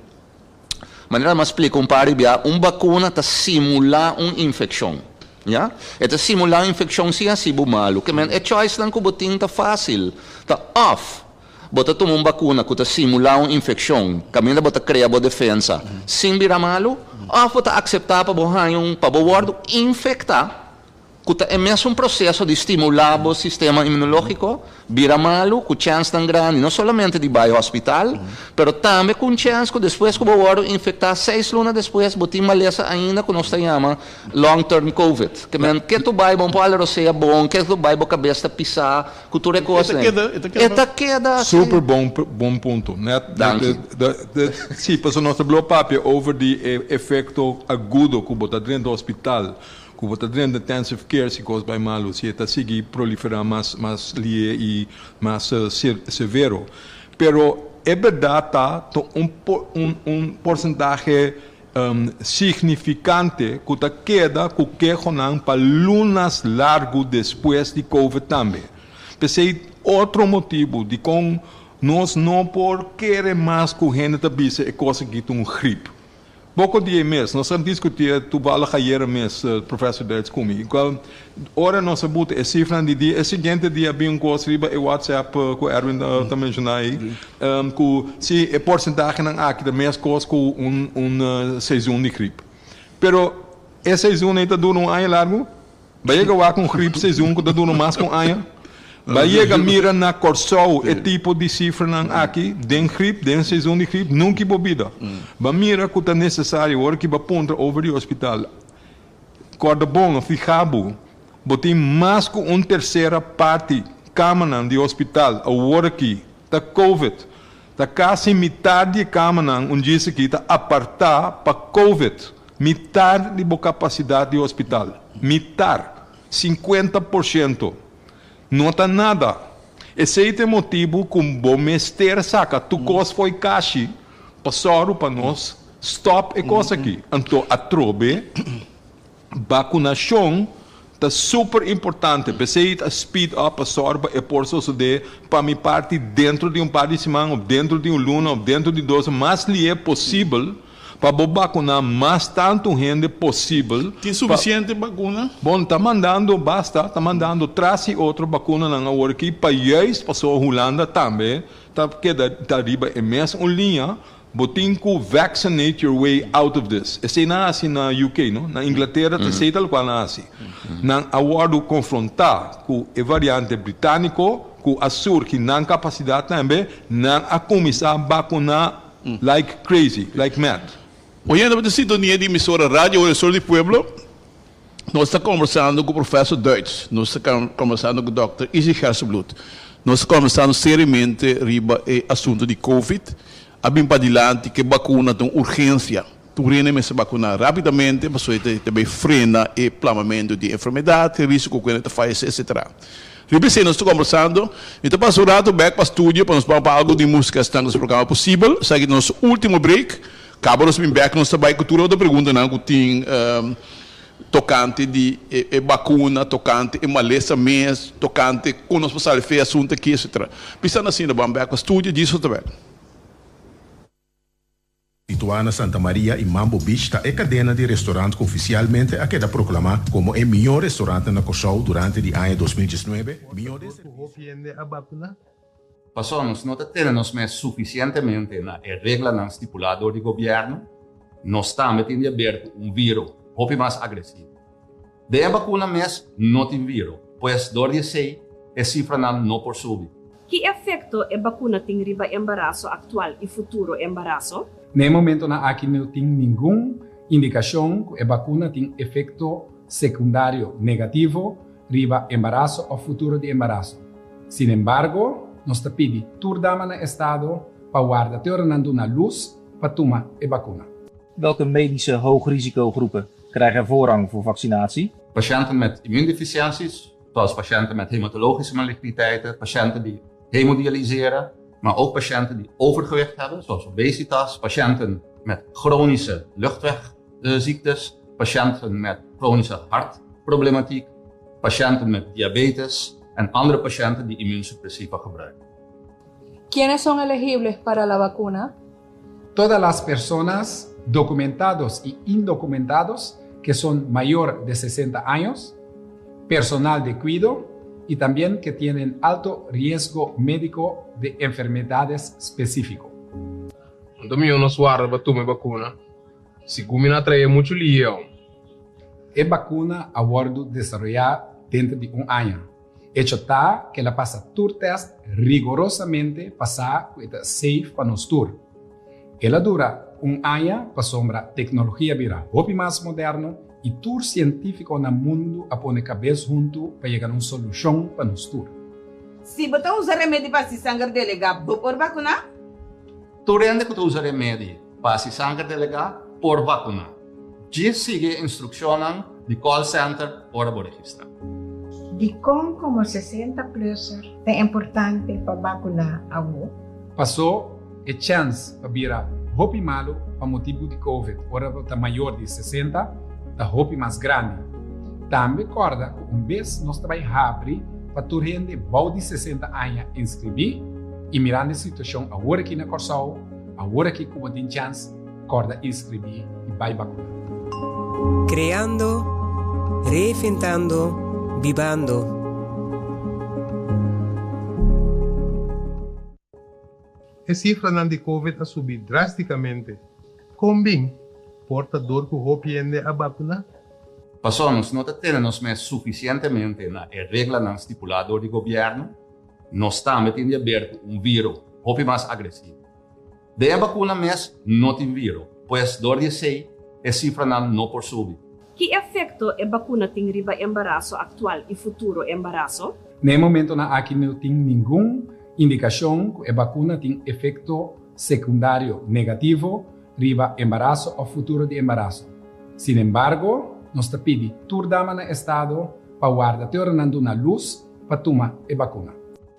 Maneira mais explica par de vacuna está simular uma infecção. Ja? Está simular uma infecção se assim malo, que é choice lang que botin está fácil, está off. Bota tomar uma vacuna que está simular uma infecção, caminha bota criar boa defesa, sem virar malo, ou bota aceitar para o infectar, que é mesmo um processo de estimular o sistema imunológico, vira malo, com chance tão grande, não somente de ir ao hospital, mas também com chance que depois que o bordo infectar 6 lunas depois, botar maleza ainda que nós chamamos long-term COVID. Que tu vai bom para a seja bom, que tu vai para a cabeça pisar, que tu recosta. Esta queda. Super bom ponto. Sim, passou nosso bloco over de efeito agudo que botar dentro do hospital. Que você está dentro da intensive care, se coisa vai mal, se está seguir proliferar mais e mais severo. Pero é verdade um porcentagem significante que está queda que para lunas largo depois de COVID também. Pensei outro motivo de como nós não por querer mais que a gente está é coisa que tem gripe. Pouco dia mesmo, nós estamos discutindo, tu fala ayer mesmo, professor Dertz comigo. Ora nós sabemos a cifra de dia, o seguinte dia havia um coisa riba e WhatsApp que Erwin também mencionou aí, que se a porcentagem não há que da mesma coisa com sezon de gripe. Pero essa sezon ainda dura ano largo, vai chegar com gripe sezon que dura mais com ano. Chega mira na Corsou, é tipo de cifra não aqui, den gripe, den seizoen de gripe, nunca bebida. Ba mira que é necessário, hora que ba ponta over o hospital. Corda bom, ficabo, botem mais que terceira parte camanan de hospital, a hora que tá Covid, tá quase metade de camanan, disse que tá apartar para Covid, metade de capacidade de hospital, metade, 50%. Não tá nada. Esse é o motivo que o bom mestre saca. Tu cos foi caixa. Passaram para nós. Stop é coisa aqui. Então, a trobe, vacunação, é super importante. Você a speed up, passaram para por de para minha parte dentro de par de semana, ou dentro de luna, ou dentro de 2, mais lhe é possível para vacunar mais tanto gente possível. Tem suficiente vacuna? Bom, está mandando, basta, está mandando traze outra vacuna na hora que país passou a Holanda também, está queda riba é mesmo linha, botem que vaccinate your way out of this. Esse não é assim na UK, não? Na Inglaterra, tem tal qual não é assim. Na hora confrontar com a variante britânico, com a sur que não capacidade também, não a começar a vacunar like crazy, like mad. Olhando para a sintonia de emissora Rádio Oresor de Pueblo, nós estamos conversando com o professor Deutsch, nós estamos conversando com o Dr. Isi Herzblut, nós estamos conversando seriamente riba o assunto de Covid, abim para adiante que vacuna tem urgência, tu reina se vacunar rapidamente, para isso também frena o plamamento de enfermidade, risco que ele faz, etc. Repensei, nós estamos conversando, então passo o rato back para o estúdio, para nós falar para algo de música, estando no programa possível, segue nosso último break. Acaba nós back, nós trabalhamos com toda outra pergunta, não, que tem tocante de vacuna, tocante de maleza mês, tocante com nós passar a fazer assunto aqui, etc. Pensando assim, nós vamos back para o estúdio, disso também. Situada Santa Maria e Mambo Beach é cadena de restaurante que oficialmente é queda proclamada como o melhor restaurante na Corsou durante o ano 2019. Passamos, não temos mais suficientemente na regla não estipulada do governo, nós estamos tendo aberto vírus muito mais agressivo. De a vacuna mesmo não tem vírus, pois dor de sei, a cifra não por subir. Que efeito a vacuna tem riba embaraço atual e futuro embaraço? No momento aqui não tem nenhuma indicação que a vacuna tem efeito secundário negativo riba embaraço ou futuro de embaraço. Sin embargo, nós te pedimos tudo no estado para guardar tornando na luz para tomar a vacuna. Welke medische hoogrisicogroepen krijgen voorrang voor vaccinatie? Patiënten met immuundeficiënties, zoals patiënten met hematologische maligniteiten, patiënten die hemodialyseren, maar ook patiënten die overgewicht hebben, zoals obesitas, patiënten met chronische luchtwegziektes, patiënten met chronische hartproblematiek, patiënten met diabetes en andere patiënten die immuunsuppressiva gebruiken. ¿Quiénes son elegibles para la vacuna? Todas las personas documentados y indocumentados que son mayor de 60 años, personal de cuidado y también que tienen alto riesgo médico de enfermedades específicas. Então, nós guarda para tomar vacuna. Se combina trazer muito lío. A vacuna a bordo desarrollada dentro de año. Hecho está que la pasa tour test rigorosamente pasada que es safe para nos tour. Ela dura año para sombra tecnología vira hobby más moderno y tour científico en el mundo a poner cabeza junto para llegar a una solución para nos tour. Si você usa remédio para se sangue delegado por vacunar? Tu rende que tu usa remédio para se sangue delegado por vacunar. Já sigue instrucciones de call center para registrar. De como 60-plusser é importante para vacunar a você? Passou a chance para virar hobby malo para motivo de Covid. Ora está maior de 60, está hobby mais grande. Também recorda que vez nós trabalhamos abrir para tu rende bom de 60 anos inscrever e mirando a situação agora aqui na Corsou, agora aqui como tem chance, recorda inscrever e vai vacunar. Creando, reinventando, vivando. A cifra de Covid ha subido drasticamente. Combin, portador que hopiende a vacuna? Pasamos, no tenemos suficientemente na regla não estipulado do governo, nós estamos tendo aberto vírus muito mais agressivo. De a vacuna não tem vírus, pois dor de sei, a cifra não por subir. Que efeito a vacuna tem riba embaraço atual e futuro embaraço? No momento aqui não tem nenhuma indicação que a vacuna tem efeito secundário negativo riba embaraço ou futuro de embaraço. Sin embargo, nós pedimos turdama no estado para guardar tornando na luz para tomar a vacuna.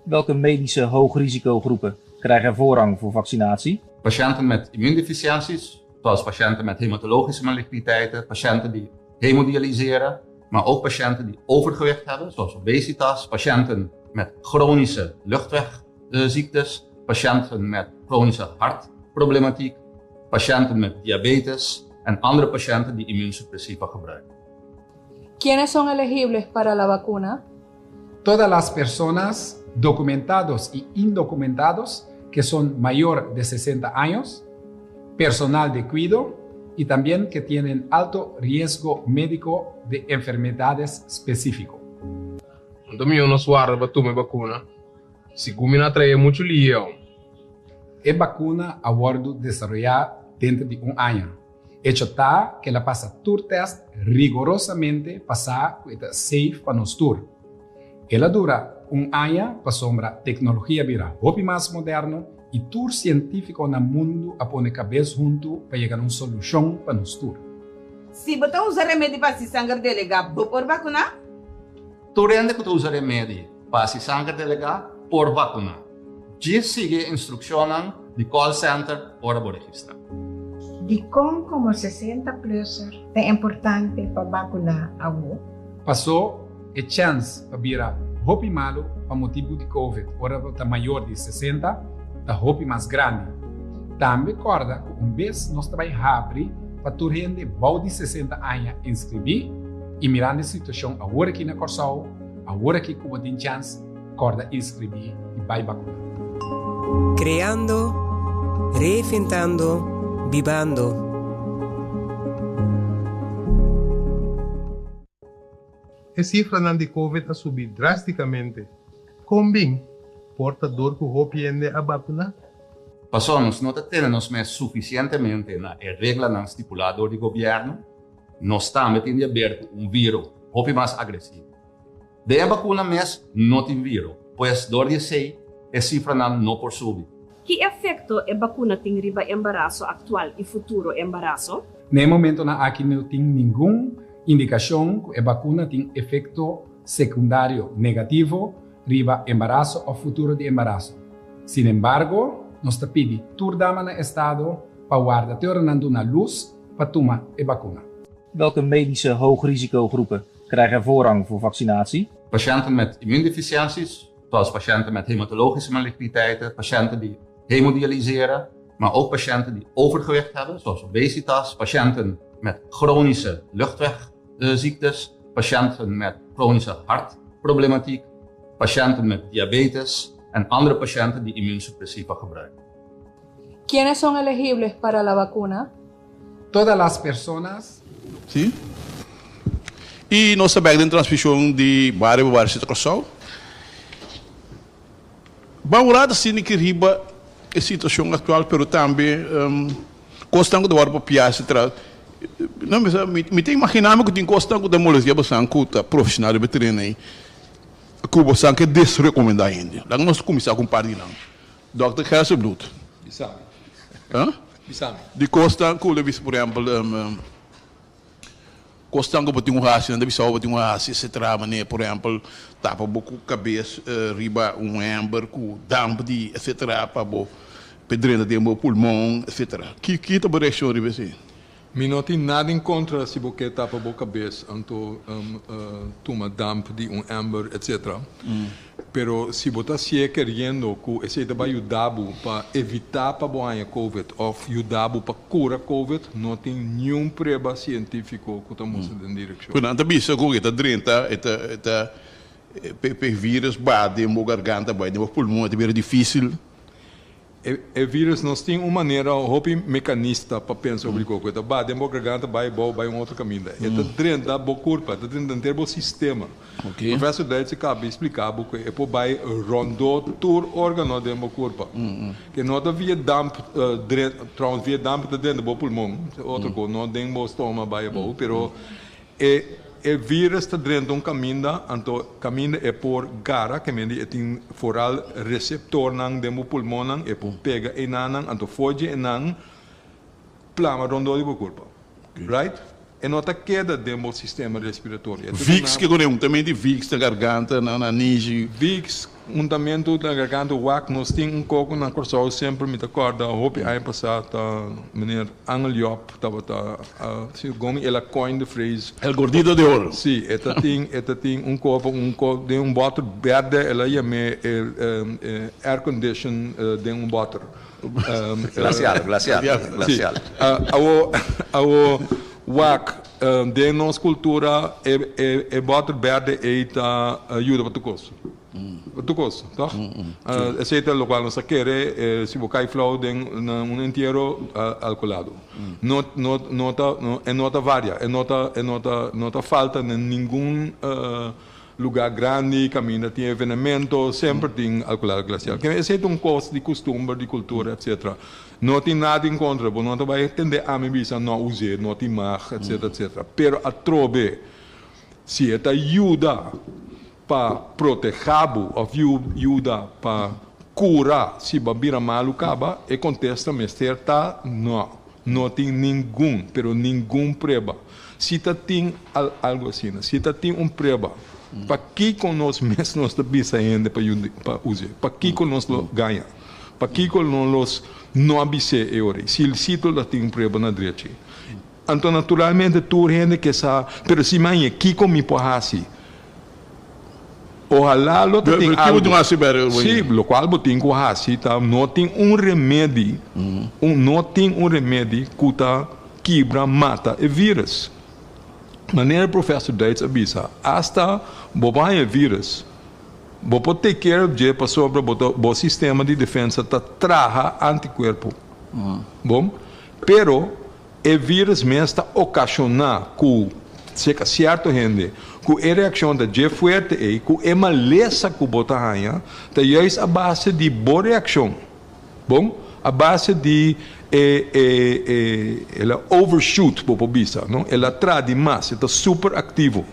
Welke medische hoogrisicogroepen krijgen voorrang voor vaccinatie? Patiënten met immuundeficiënties, zoals patiënten met hematologische maligniteiten, patiënten die hemodialyseren, maar ook patiënten die overgewicht hebben, zoals obesitas, patiënten met chronische luchtwegziektes, patiënten met chronische hartproblematiek, patiënten met diabetes en andere patiënten die immuunsuppressiva gebruiken. ¿Quiénes son elegibles para la vacuna? Todas las personas documentados y indocumentados que son mayor de 60 años, personal de cuidado y también que tienen alto riesgo médico de enfermedades específicas. Domingo nos guarda para tomar vacuna. Si gumina trae mucho lío. La vacuna ha sido desarrollada dentro de un año. Hecho está que la pasa tour test rigorosamente pasada que es safe para nos tour. Ela dura un año para sombra tecnología vira hobby más moderno y tour científico na mundo a poner cabeça junto para llegar a una solución para nos tour. Si você usa remédio para se sangue delegar por vacuna? Tu rende que tu usa remédio para se sangue delegar por vacuna. Já sigue instrucciones de call center ora por registrar. Di como 60 plus é importante para vacunar a wo. Passou a chance para virar hobby malo para motivo de Covid. Ora está maior de 60, está hobby mais grande. Também recorda que vez nós também abrir para tu rende bom de 60 anos inscrever e mirando a situação agora aqui na Corsal, agora aqui como tem chance, corda inscrever e vai vacunar. Creando, reinventando, vivando. A cifra de Covid ha subido drasticamente. Combin, portador que hopiende a vacuna? Pasamos, no tenemos suficientemente na regla não estipulado do governo, nós estamos tendo aberto vírus muito mais agressivo. De a vacuna não tem vírus, pois dor de sei, a cifra não por subir. Que efeito a vacuna tem riba embaraço atual e futuro embaraço? No momento aqui não tem nenhuma indicação que a vacuna tem efeito secundário negativo riba embaraço ou futuro de embaraço. Sin embargo, nós pedimos turdama no estado para guardar tornando na luz para tomar a vacuna. Welke medische hoogrisicogroepen krijgen voorrang voor vaccinatie? Patiënten met immuundeficiënties, zoals patiënten met hematologische maligniteiten, patiënten die hemodialyseren, maar ook patiënten die overgewicht hebben, zoals obesitas, patiënten met chronische luchtwegziektes, patiënten met chronische hartproblematiek, patiënten met diabetes en andere patiënten die immuunsuppressiva gebruiken. ¿Quiénes son elegibles para la vacuna? Todas las personas. Sim. E nós sabemos da transmissão de várias situações. Baurada sim que riba a situação atual, mas também constante do ar para piaça traz. Não me tem imaginar que tem constante da molestia bastante curta profissional de veterinário. Que você quer desrecomendar ainda. Lá nós começamos com um par de não. Dr. Hersenblut. Bisami. Hã? Bisami. De constante que levis por exemplo constante que tem raça, não deve ser que tem raça, etc. Né, por exemplo, tapa um pouco cabeça, riba amber, com damp de, etc. Para o pedreira de pulmão, etc. Que tá por reação de você? Me não tem nada em contra se você tapa a cabeça, então toma damp de amber, etc. Pero se você está querendo que esse vai ajudar para evitar para a COVID ou ajudar para curar COVID, não tem nenhum prova científico que está mostrando em direção. Portanto, a bisa que está dentro, vírus bate em garganta, vai no pulmão, é bem difícil. o vírus nós tem uma maneira mecanista para pensar sobre o que tá dentro da garganta vai outro caminho é dentro da boa corpo tá dentro do sistema o professor Deitz acaba explicava que é por vai rondou todo órgão dentro do corpo que não havia damp via damp dentro do pulmão outro coisa não dentro do estômago vai bom pero o vírus está dentro de um caminho, então caminho é por gara, que tem foral receptor nang demo pulmão nang é por pega enang, então foge enang, plama rondo do corpo, right? E nota queda demo sistema respiratório. Vix que eu também de Vix na garganta, na nariz. Vix, também da garganta, o nós tem pouco na coração sempre me acorda, hope aí passado, menino Angel Yop, estava se como ela coin the phrase. El gordito de ouro. Sim, esta tem copo de bottle verde, ela chama air condition de bottle. Glacial. De nossa cultura, é bottle verde ajuda para o curso. Tu gosta, tá? Aceita o local, nós queremos, se você cai flow de inteiro alcoolado. Nota varia, nota falta em nenhum lugar grande, caminho, tem evenamento, sempre tem alcoolado glacial. Que aceita coisa de costume, de cultura, etc. Não tem nada em contra, não vai entender a minha bisa, não usar, não tem mais, etc. Pero a trobe, se esta ajuda para proteger, ajuda para curar, se babira mal acaba, e contesta, mas certa, não tem nenhum prova. Se tem algo assim, se tem prova, para que conosco mesmo nós devemos ainda para usar, para que conosco ganha, para que conosco não abise se o sítio tem prova na direita. Então, naturalmente, tu gente que sabe, mas se amanhã, que como assim? Ojalá lo tem algo. Sim, lo qual tem que assim, tá? Não tem remédio, não tem remédio que tá quebra, mata o vírus. Maneira professor Deitz avisa, hasta bobai vírus, bo pode take care de para sobre o sistema de defesa tá traja anticorpo. Bom, pero o vírus mesmo está ocasionar com certa gente com a reação da je forte e com a maleza que bota hanha, tá é a base de boa reação. Bom, a base de ela overshoot por bisa, não? Ela traz demais, está super ativo.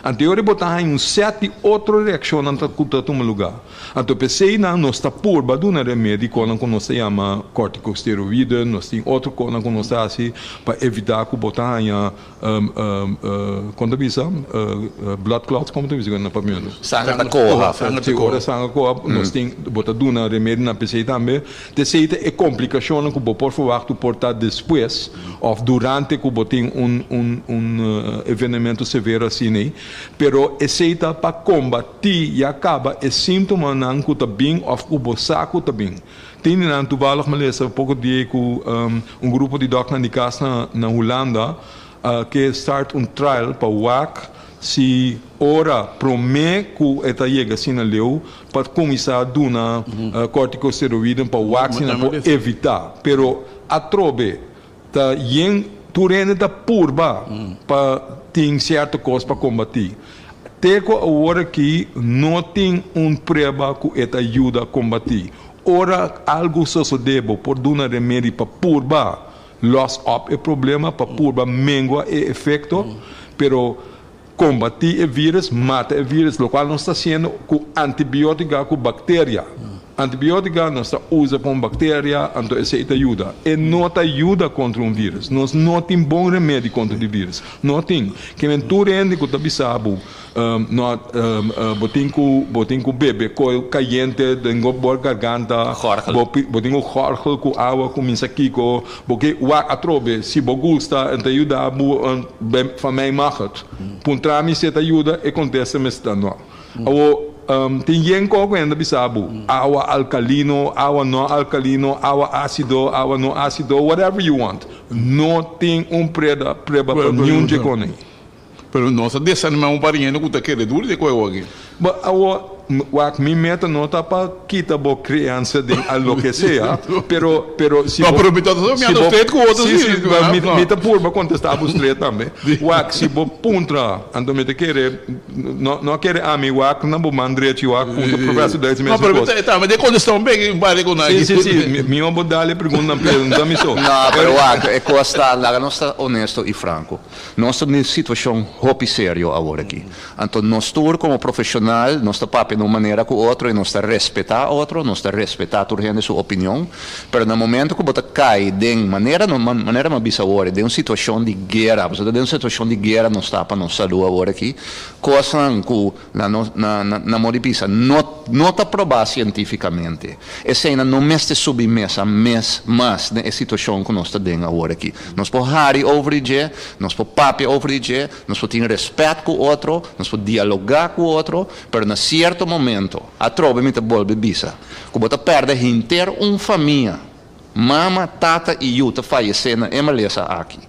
Anterior botar em sete outra reação na cultura no lugar. Então pensei na nós está por baduna remédio que nós se chama corticosteroide, nós tem outro que nós assim para evitar que botar em quando bisa blood clots como tu bisa na pamela. Sangue da corra, sangue corra, nós tem botar duna remédio na pensei também. Terceira é complicação que por favor tu portar depois ou durante que botem evento severo assim, pero aceita para combater e acaba é síntoma não que tá bem ou o saco tá bem. Tem na toevallig malesa pouco dia com grupo de dokters de casa na Holanda que start trial para WAC se ora promete que eta chega assim na leu para começar a dar corticosteroide para WAC para evitar, pero a trobe tá turene da purba para tem certa coisa para combater. Teco a hora que não tem prova que esta ajuda a combater. Ora algo sucede por dar remédio para purba loss up o problema para purba mengua o efeito, pero combater o vírus mata o vírus, o qual nós está sendo com antibiótica com bactéria. Antibiótica nós usa para bactéria, então essa ajuda. E não ajuda contra vírus. Nós não temos bom remédio contra o vírus. Não tem. Que mentura ainda que está sabe, botem com bebê com caliente, dengo boa garganta, botem com jorge com água com minsaquico, porque o atrobe se gosta, então ajuda a família machat. Puntrami se ajuda e acontece mesmo. Tem gente que ainda sabe, água alcalino, água não alcalino, água ácido, água não ácido, whatever you want. Não tem preda para nenhum de cone. Pero nós desanimamos para ninguém que está querendo duro de coisa aqui. mi meta nota para quitar a criança de a lo que sea, pero se não, pero me está dando straight com outros. Me está por contestar a straight também. Wak se bo puntra, ando me te querer, não querer a mim wak não bo mandrete wak punta professor da esse mesmo. Não, pero tá, mas de contestação bem, vale com nada. Sim, me vou dar pergunta me só. Não, pero wak, é costa, lá nós está honesto e franco. Nós estamos em situação hopi sério agora aqui. Então nós tour como profissional, nós está papo de uma maneira com o outro e nós está respeitar o outro, nós está respeitar a sua opinião, pero no momento que você cai de maneira mais bisa agora, de uma situação de guerra, você de uma situação de guerra nós está para nossa saúde agora aqui, coisa que na moribisa não está provada cientificamente. Essa ainda não meste submessa mas na situação que nós está dentro agora aqui. Nós podemos harry over it, nós podemos papi over it, nós podemos ter respeito com o outro, nós podemos dialogar com o outro, pero na certo momento, a trova me te volve bisa, que você perde inteiro família, mama, tata e yuta fallecer na MLS aqui.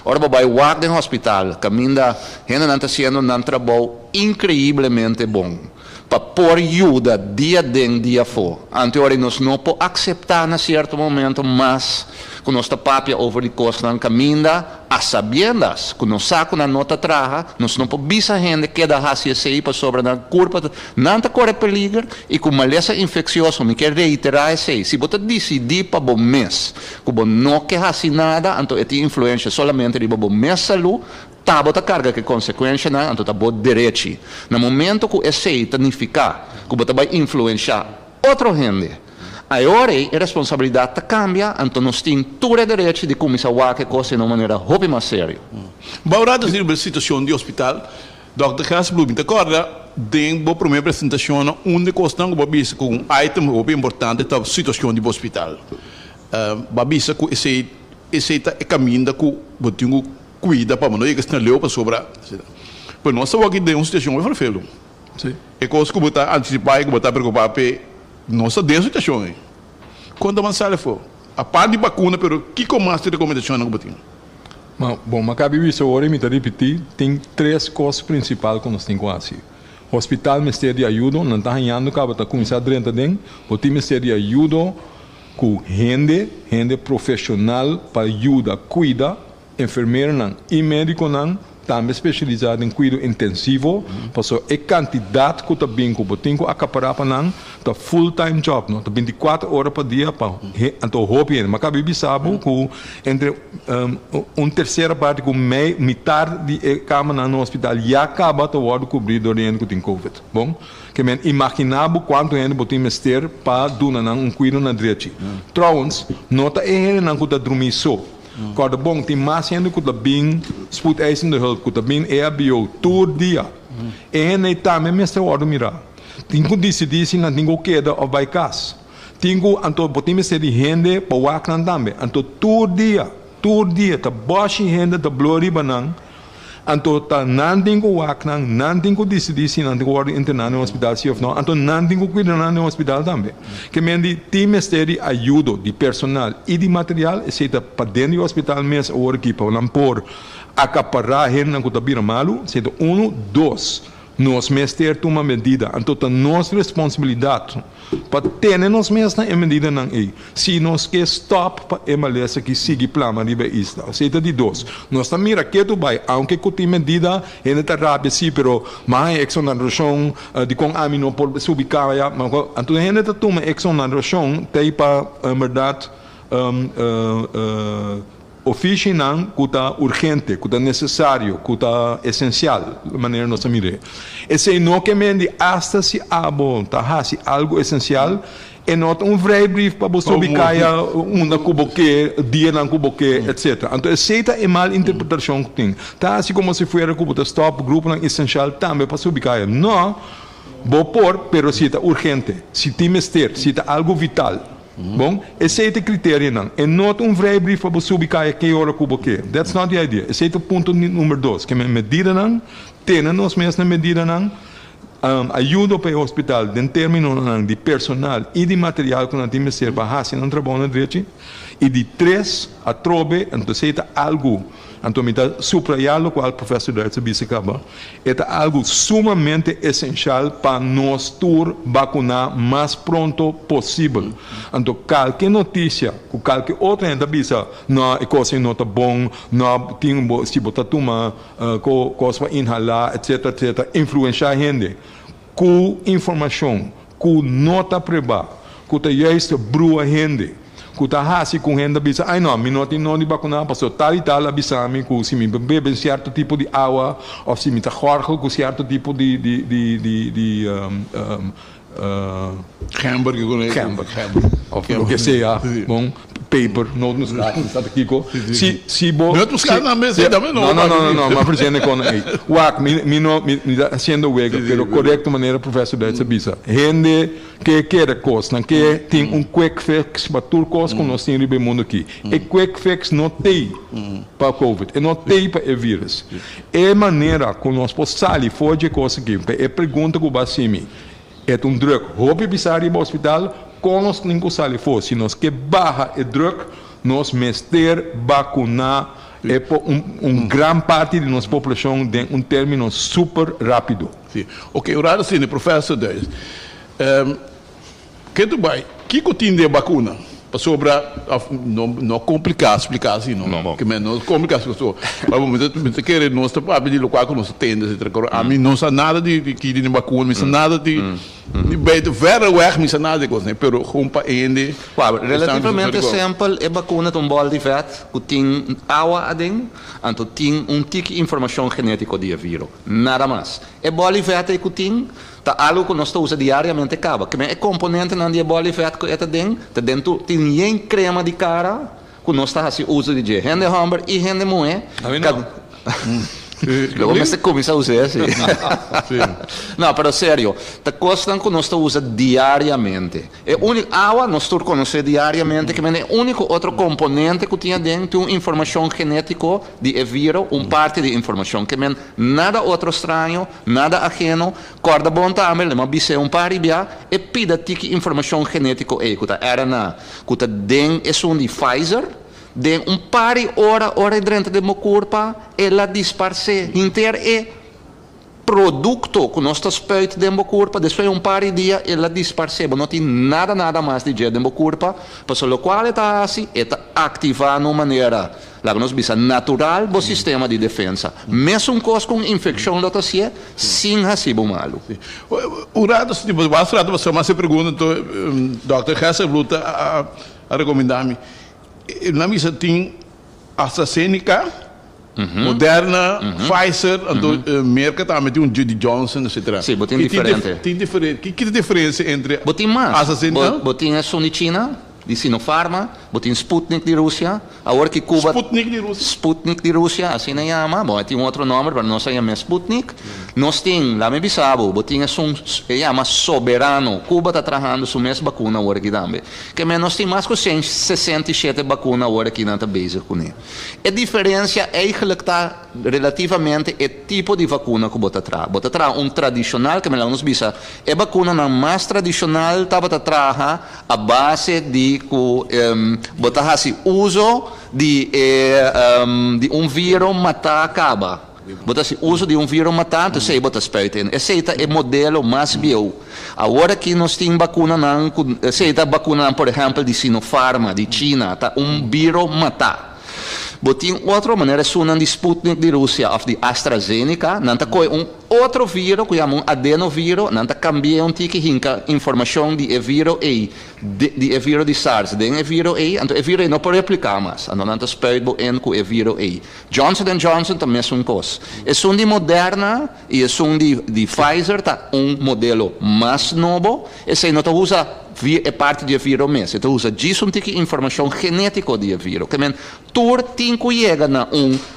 Ora, vai wak no hospital, caminda, gente não está fazendo um trabalho incrivelmente bom. Para pôr ajuda dia dentro, dia fora. Antes, nós não podemos aceitar, em certo momento, mas que nós papia over de costa caminda, a sabiendas, que nós saco na nota traja, nós não podemos a gente que da raça se para sobre na curva, não está corre peligro, e com maleza infecciosa, me quer reiterar esse, se você decidir para bom mês, que você não quer raça nada, então é influência solamente de bom mês saúde, tá bota carga que consequência na então tá bom direito no momento que esse tanificar que bota vai influenciar outro gente agora a responsabilidade cambia então nós temos todo o direito de começar a que coisa de uma maneira muito mais séria. Baurada a situação de hospital Dr. Hans Blum te acorda de uma primeira apresentação onde costamos babisa com um item muito importante da situação do hospital babisa com esse caminho que botinho cuida para não ir que leu para sobrar. Pois nós estamos aqui de uma situação muito feia. É coisa que você antecipar e que você preocupar para nossa dentro da situação. Quando avançar for, a parte de vacuna, pero que como mais recomendação não botinho? Bom, mas cabe isso agora me repetir, tem 3 coisas principais que nós temos que fazer. Hospital Ministério de Ajuda, não está ganhando que está começando a dentro dele, o Ministério de Ajuda com gente profissional para ajuda, cuida enfermeiro não, e médico não, também especializado em cuidado intensivo, porque a quantidade que está bem, que tem que acaparar para não, está full-time job, não, está 24 horas por dia para então hobby, mas cabe saber que entre uma terceira parte, com metade de cama no hospital, já acaba de ser cobrido oriente que tem Covid, bom? Que men imaginava quanto gente botem mester para dar um cuidado na direita. Trouwens, nota é não que está dormir só. Quando bom tem mais gente que está bem spoedeisende hulp, que está bem EHBO todo dia. E nem também mestre hora mirar. Tem que decidir se não tem que queda ou vai casa. Tem que então botem mestre de gente para o acran também. Então todo dia tá baixa gente da blori banang. Então tá não tem que o acran, não tem que decidir se não tem que hora internar no hospital se ou não. Então não tem que cuidar no hospital também. Que mendi tem mestre de ajuda de personal e de material, seja para dentro do hospital mesmo ou aqui para não pôr acaparar gente não que tá bem malo, seja 1, 2. Nós mestre toma medida, então tá nossa responsabilidade para ter nós mesmos na medida não é. Se nós quer stop para emalessa que siga plano de isso, seja de 2. Nós também mira que tu vai, aunque que tem medida, ainda tá rápido sim, pero mais exoneração de com amino por subicar já, mas então ainda tá toma exoneração, tem para verdade ofício não que está urgente, que está necessário, que está essencial, de maneira nossa mire. Esse não que mende hasta se abo, tá se algo essencial, e nota vrij brief para você ubicar uma cuboque, dia na cuboque, etc. Então essa é mal interpretação que tem. Tá assim como se fosse cubo stop grupo não essencial também para ubicar. Não, vou pôr, pero se está urgente, se tem mestre, se está algo vital. Bom, esse é o critério não. E não vrij brief para você ubicar que hora cubo que. That's not the idea. Esse é o ponto número 2. Que medida não, temos mesmo na medida não. Ajuda para o hospital em termos de personal e de material que nós temos que fazer para fazer um trabalho na direita. E de 3, a trobe, então se algo Então, me subrayar lo qual professor Duitz disse é algo sumamente essencial para nós tur vacunar mais pronto possível. Então, qualquer notícia, qualquer outra gente diz, não, a coisa não está bom, não tem se botar tomar, coisa para inhalar, etc, influenciar a gente. Com informação, com nota preba, com a justa brua gente. Kuta hasi com renda bisa, ai não, minoti não de vacunar, passou tal e tal, avisame que se me bebe certo tipo de água, ou se me tá jorge com certo tipo de hamburger, ou o que seja, bom, paper, não nos está aqui com, se bo, não nos na mesa também não, mas por exemplo com, uac, me haciendo hueco, pero correcta maneira professor da bisa, rende que quer coisa, que tem quick fix para tudo coisa que nós temos no mundo aqui, e quick fix não tem para COVID, e não tem para o vírus, é maneira que nós podemos sair fora de coisa aqui, é pergunta que o basimi, é druk, hobby bizarro no hospital, com nós nem que sair fora, se nós que barra o druk, nós mester vacunar é grande parte de nossa população em término super rápido. Sim. Ok, o assim, professor Deis, que tu vai, que tem de vacuna? Sobre não complicar, explicar assim, não. Que não complicar as pessoas. Mas querer nós para pedir o qual que nós temos, a mim não sabe nada de que de vacuna, não sabe nada de vera weg, não sabe nada de coisa, né? Pero rumpa ainda. Relativamente simples, é vacuna de bol de vet, que tem água adentro, então tem tique informação genética de vírus, nada mais. É bol de vet que tem tá algo que nós usamos diariamente acaba, que é componente não de bol de vet que é dentro tem nem crema de cara que nós estamos usando de rende hamburger e rende moé. Luego me comienza a usar así. No, pero serio, te costan que nós usa diariamente. É único agua nós conhece diariamente, que é o único outro componente que tinha dentro informação genética de vírus, parte de informação que é nada outro estranho, nada ajeno, corda bom também, mas bise par e bia e pida tique informação genética que tá RNA, que tá den é de Pfizer. De par de hora dentro de meu corpo, ela disparce inteiro e produto que nós estamos feito dentro do meu corpo, depois par de dias, ela disparce, não tem nada mais de dia dentro do meu corpo, por o qual está assim, está ativado de uma maneira, lá nós bisa natural, o sistema de defesa. Mesmo coisa com infecção, lá está sem recibo malo. O rato, se você mais se pergunta, Dr. Hesser luta a recomendar-me. Na missa tem AstraZeneca, Moderna, Pfizer, Merck também tem Johnson Johnson, etc. Sim, tem diferente. Tem diferente. Que diferença entre AstraZeneca? Botin é Sonichina, de Sinopharma, botin Sputnik de Rússia, agora que Cuba... Sputnik de Rússia, assim não chama, bom, tem outro nome, para nós chama Sputnik. Nós temos, lá me bisabo, botin é chama Soberano, Cuba está trabalhando com a mesma vacuna agora aqui também. Que nós temos mais de 167 vacinas agora aqui na base com ele. A diferença é que está relativamente o tipo de vacuna que bota atrás. Bota atrás tradicional, que nós bisa, é vacuna mais tradicional, estava atrás a base de botar assim uso de vírus matar acaba botar assim uso de vírus matar então sei botar esperto esse é o modelo mais bio agora que nós temos vacuna não sei vacuna por exemplo de Sinopharma de China tá vírus matar botin outra maneira sunan de Sputnik de Rússia ou de AstraZeneca nanta coi outro vírus que chamam adenovírus nanta cambia tique hinka informação de vírus e de vírus de SARS de vírus e então vírus não pode replicar mais então nanta spero en com vírus e Johnson & Johnson também é coisa é de Moderna e é de Pfizer tá modelo mais novo esse não usa é parte de vírus mesmo então usa disso informação genética de vírus que tem que chegar na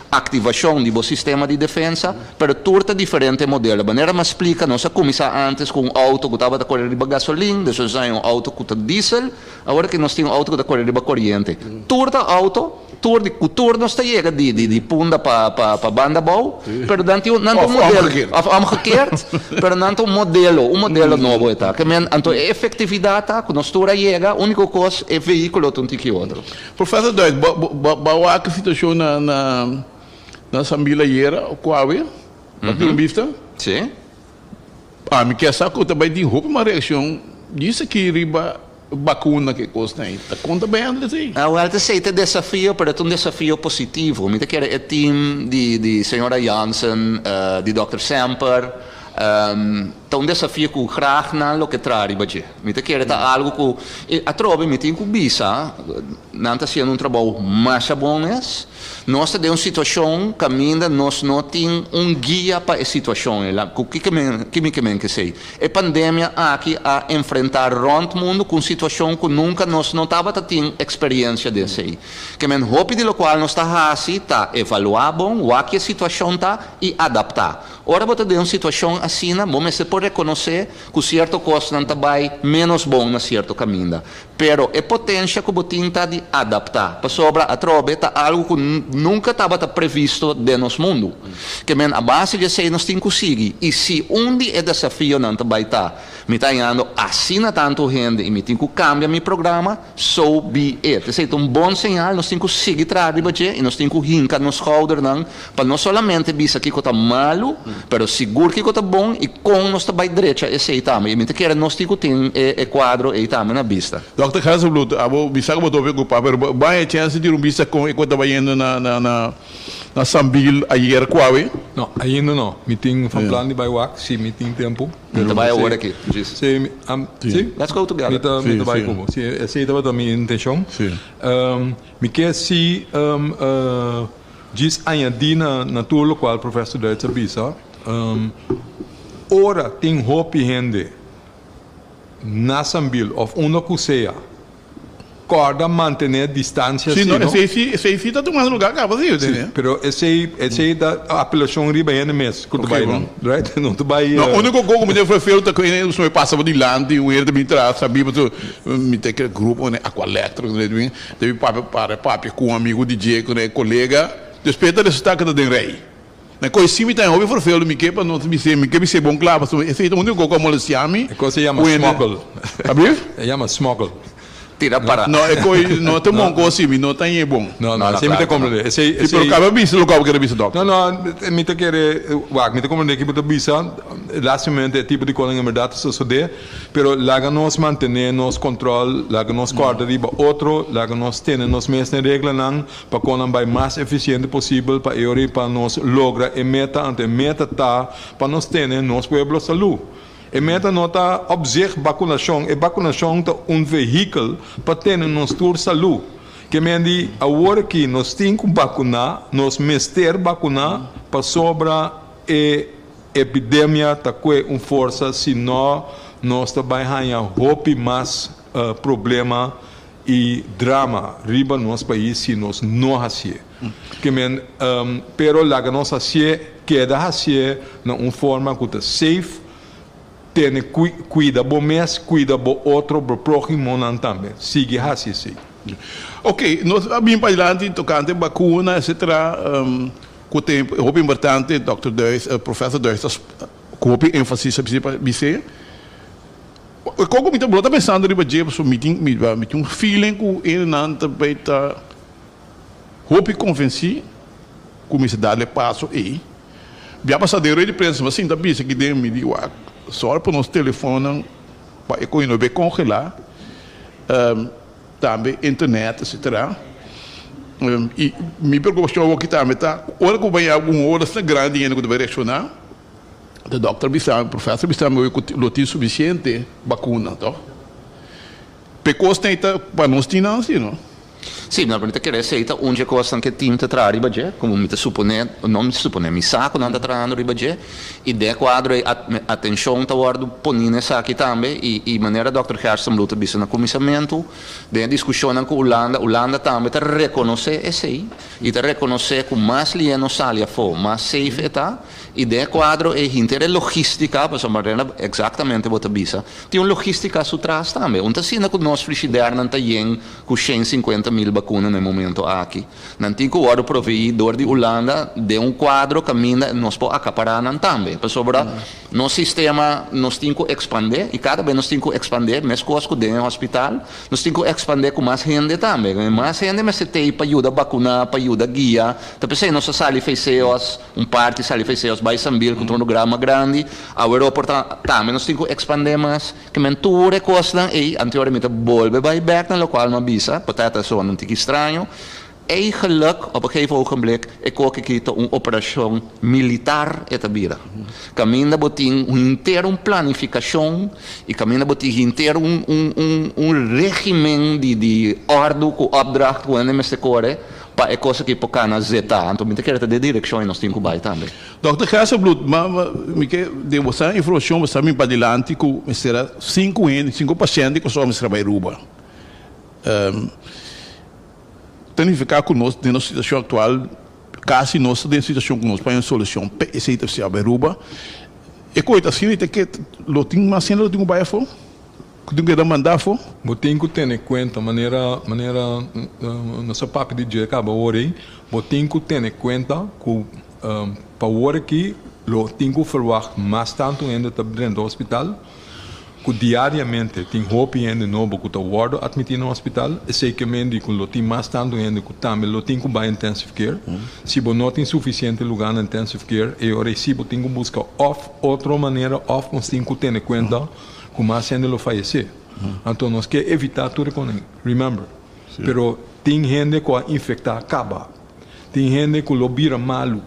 ativação do sistema de defesa, pero turta diferente modelo. A maneira me explica, nós começamos antes com auto que estava a correr de gasolina, depois saiu auto que diesel, agora que nós temos auto que está a correr de corrente. Turta auto, turno está chega de punta para banda boa, pero não um modelo, omgekeerd, pero não um modelo novo está. Que então a efetividade que nós turta chega, a única coisa é veículo um que outro. Professor Doid, qual a situação na Sambila Yera, o Kwawe, wat doen bifta? Sim. Me quer saber também de roupa uma reação disso aqui riba vacuna que custa aí. Tá conta bem André aí. Well, te sei te desafio, pero é um desafio positivo. Me te quer o team de senhora Janssen, de Dr. Semper, tá desafio que graag na lo que trai baje. Me te quer tá algo que a trove me tem que bisa, não tá sendo trabalho mais bom nós temos uma situação que ainda nós não temos guia para a situação. O que sei? A pandemia aqui a enfrentar o mundo com situação que nunca nós não estava tendo experiência desse aí. Que men hope de lo qual nós está assim, tá evaluar bom, o que a situação tá e adaptar. Ora você tem uma situação assim, vamos se pode reconhecer que certo coisa não está menos bom na certo caminho. Pero a potência que você tem de adaptar. Para sobra a trove tá algo que nunca estava previsto de nosso mundo. Que men a base de sei nós temos que seguir. E se dia é desafio não vai estar, me está indo assim na tanto gente e me tenho que cambiar meu programa, so be it. Isso é um bom sinal, nós temos que seguir atrás e nós temos que rincar nos shoulder para não somente ver que está malo, pero seguro que está bom e com nós está direita esse aí também. E me quer nós temos que ter o quadro aí também na vista. Dr. Hasselblut, abo bisa ko boto preocupar, pero vai a chance de bisa com enquanto estava indo na Sambil ayer Kwawe? Não, ainda não. Meeting van plan bij WAC, sim, meeting tempo. Então vai agora aqui. Sim. Let's go together. Met vai como. Sim, essa é a minha intenção. Me quer se diz añadir na tour local professor Duitser bisa. Ora tem hopi gente na Sambil of uno cuseia. Corda mantener distância. Sim, não, esse está tomando lugar cá, vazio, né? Pero esse da apelação riba é mês, quando vai não, right? Não tu vai. Não, o único coisa que me foi feito que o senhor passava de lante e o erro me traz, sabia, mas me tem aquele grupo, né, Aqualectro, né, teve papo com um amigo DJ, com um colega, despeita desse taca da rei. Na coisa sim, então, eu vou fazer o que para não me ser bom claro, esse é o único coisa que eu chamo. É coisa se chama smuggle. Sabe? É chama smuggle. Tira para. Não, é coisa, não tem bom coisa assim, não tem bom. Não, você me tem compreender. Esse por causa disso, local que era bicho doctor. Não, me tem querer, me tem compreender que por bisa, lastamente tipo de coisa em verdade sucede, pero laga nós manter nos controle, laga nós corda riba outro, laga nós ter nos mesmas regras não, para que não vai mais eficiente possível para eu para nós logra e meta ante meta tá para nós ter nos pueblo saúde. E meta nota op zich vaccinação. E vaccinação é veículo para ter nos tour saúde. Que me diz, agora que nós temos que vacinar, nós mester vacinar para sobra e epidemia tá com força, senão nós também ganhamos roupa mais problema e drama riba no nosso país se nós não fazemos. Que me, pero lá que nós fazemos, queda fazer na forma que é safe. Tem cuida bom mês, cuida bom outro, bom próximo não também. Sigue assim, sim. Ok, nós vamos para adiante tocante vacuna, etc. Que tem roupa importante, Dr. Duitser, professor Duitser, que ênfase para você. Como me está pensando riba de so meeting um feeling que ele não também está roupa convenci, como se dá le passo aí. Via passadeiro de prensa, mas sim, tá bisa que tem me digo só para nos telefonam para economia congelar, também internet, etc. E me preocupação aqui também tá, hora que vai algum hora na grande ainda que vai reaccionar, o doutor Bissam, o professor Bissam, eu tenho suficiente vacuna, tá? Pecos tem para nós tinha assim, não? Sì, ma per che receita unge costa anche team te tra ribaje, come mi te suppone, non mi suppone, mi sa con anda tra ribaje, e de quadro e attenzione toward ponine sa che tambe e maniera Dr. Hasselblut bisogna commissariamento, de discussione con Olanda tambe te reconoce e sei, e te reconoce con mas lieno sali a fo, mas safe età, e de quadro e intere logistica, per sommarena esattamente what bisa. Ti un logistica su tras tambe, un tasina con nos frigider nan tayen con 150.000 vacuna no momento aqui. Não tem que o provedor de Holanda de quadro caminha nós pode acaparar também. Para sobre no sistema nós temos que expandir e cada vez nós temos que expandir, mais coisas dentro do hospital, nós temos que expandir com mais gente também. Mais gente mas tem para ajudar vacunar, para ajudar guia. Então pensei nós sali feiceos, parte sali feiceos vai sambil com cronograma grande. A Europa também nós temos que expandir mais, que menture coisas e anteriormente volve bij back naar lokaal maar bisa, patata zo een tikje estranho. Eigenlijk op een gegeven ogenblik ik ook een operatie militar etableren. Caminda botin inteiro planificação e caminda botin inteiro régimen de ordem com opdracht com NMS core para é coisa que pocana zeta. Então me quer de direção e nós temos que vai também. Dr. Hasselbloed, mas me quer de você informação você me para adiante com será 5 pacientes que só me trabalhar Aruba. Tem que ficar conosco na situação atual, quase nós temos situação conosco para uma solução. Esse é o que Aruba. E coisa assim, tem que lo tem mais cena lo tem que vai for. Tem que mandar for. Você tem que ter em conta maneira nossa papo de dia acaba hoje. Você tem que ter em conta que para hora que lo tem que falar mais tanto ainda dentro do hospital. Que diariamente tem roupa ainda novo que está guardo admitido no hospital, e sei que mendi que lo tem mais tanto ainda que também lo tem que vai intensive care. Se você não tem suficiente lugar na intensive care, e agora se você tem que buscar outra maneira, nós tem que ter em conta que mais ainda lo falecer. Então nós quer evitar tudo com remember. Pero tem gente que a infectar acaba, tem gente que lo vira malo,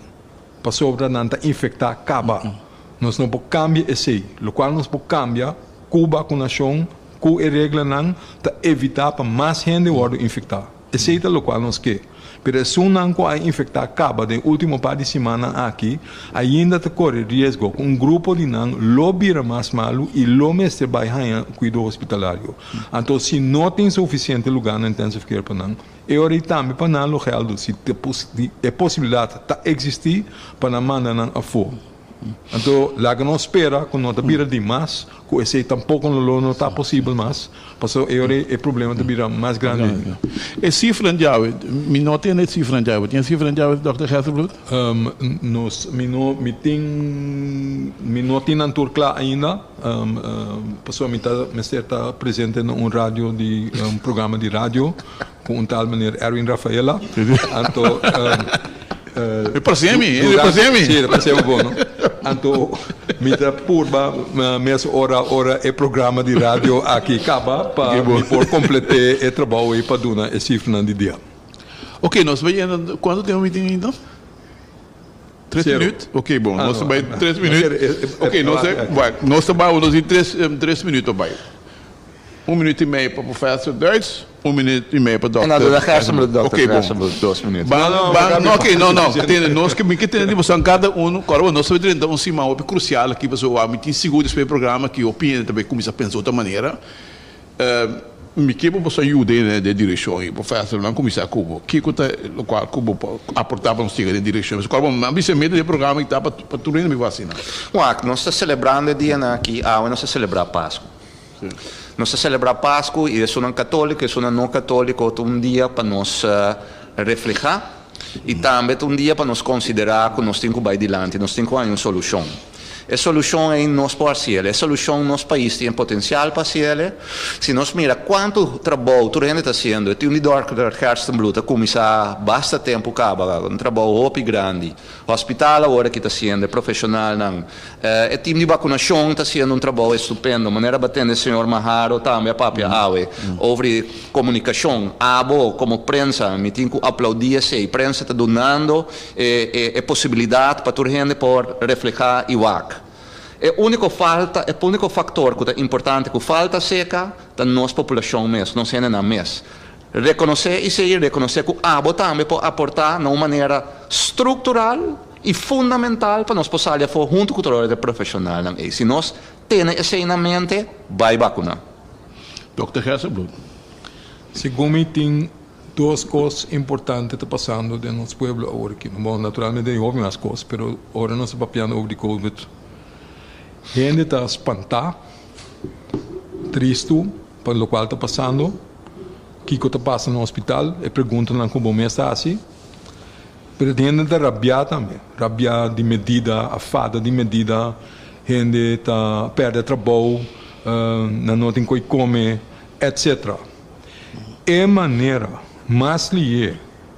para sobra não infectar acaba. Nós não podemos cambiar esse, o qual nós podemos cambiar com vacunação, com a regra não, para evitar para mais gente ser infectada. Esse é o qual nós queremos. Mas se não a infectar acaba, no último par de semana aqui, ainda corre risco com grupo de não lo vira mais malo e lo mestre vai ganhar cuidado hospitalário. Então, se não tem suficiente lugar na intensive care para não, e ora também para não local se a possibilidade de existir para não mandar não a fora. Então, lá que nós espera, quando nós vira demais, que esse tampouco não está possível mais, porque é o problema de virar mais grande. É cifra de água, me não tem cifra de água, tem cifra de água, Dr. Hasselbloed? Nós, me não tem nantur claro ainda, pessoa me está presente num rádio de programa de rádio com tal maneira Erwin Rafaela, então Sim, é bom, não? Então, me dá purba, mas ora é programa de rádio aqui acaba para por completar o trabalho e para dar esse cifra de dia. Ok, nós vamos quanto tempo meeting então? 3 minutos? Ok, bom, nós vamos 3 minutos. Ok, nós vamos em 3 minutos vai. 1 minuto e meio para o professor Duits, 1 minuto e meio para o doutor. Ok, bom. 2 minutos. Ok, não. Nós que temos cada um, claro, nós sabemos que um cima crucial aqui, mas eu me seguro desse programa que eu opino também começa a pensar de outra maneira. Me que você ajuda de direção e professor não começar Cubo, que o qual Cubo aportar para nós chegar em direção. Mas claro, mas isso é medo de programa que está para tudo ainda me vacina. Nós estamos celebrando o dia aqui, nós estamos celebrando Páscoa. Nós estamos celebrando Páscoa e é um católico, é um não católico, um dia para nós refletir e também um dia para nós considerar que nós temos que ir adiante, nós temos que ter uma solução. A solução é em nosso parceiro, a solução em nosso país tem potencial para ser. Se nós mira quanto trabalho tu ainda está fazendo, tem um Dr. Herstenbloed, começar bastante tempo acaba, um trabalho muito grande. O hospital agora que está sendo profissional, o time de vacunação está sendo um trabalho estupendo. Maneira batendo o senhor Maharo também a própria AUE, sobre comunicação, como prensa, me tenho que aplaudir a prensa está donando a possibilidade para tu ainda por refletir e WAC. É o único fator que é importante que falta seca da nossa população mesmo, não sei nem mesmo. Reconhecer que a ABO também pode aportar de uma maneira estrutural e fundamental para nós possamos fazer junto com o trabalho profissional. E se nós temos isso em mente, vai vacinar. Dr. Hasselbloed. Segundo tem 2 coisas importantes que estão passando no nosso povo agora aqui. Bom, naturalmente houve mais coisas, mas agora nós estamos falando sobre Covid. Gente está espantada, triste, pelo qual está passando, Kiko te passa no hospital e pergunta lá como me está assim. Pretende de rabiar também. Rabiar de medida, a fada de medida, gente tá perde trabalho, não tem coi come, etc. É maneira mais lié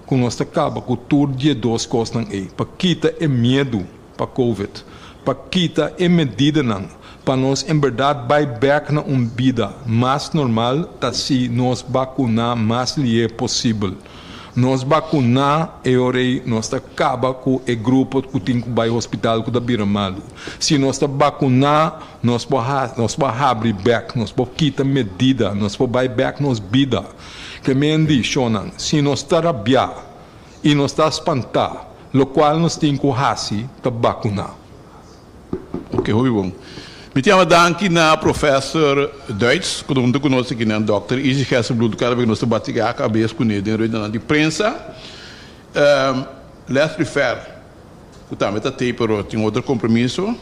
que nós acaba com tudo de duas coisas aí, para quitar é medo para Covid, para quitar é medida não, para nós em verdade vai back na vida mais normal, tá se nós vacinar mais lié possível. Nós vacinar e orei nós acaba com o grupo que tem que ir ao hospital que da bira malo. Se nós vacinar, nós podemos abrir back, nós podemos quitar medida, nós podemos back nos vida. Que me diz, se nós rabiar e nós espantar, o qual nós temos que fazer para vacinar. Ok, muito bom. Me chamo dank na professor Duits, que não conhece aqui, não, Dr. Izzy Hesselbloed, que nós debatemos a cabeça com ele, dentro de prensa. Les refer, que também está aí, mas tem outro compromisso.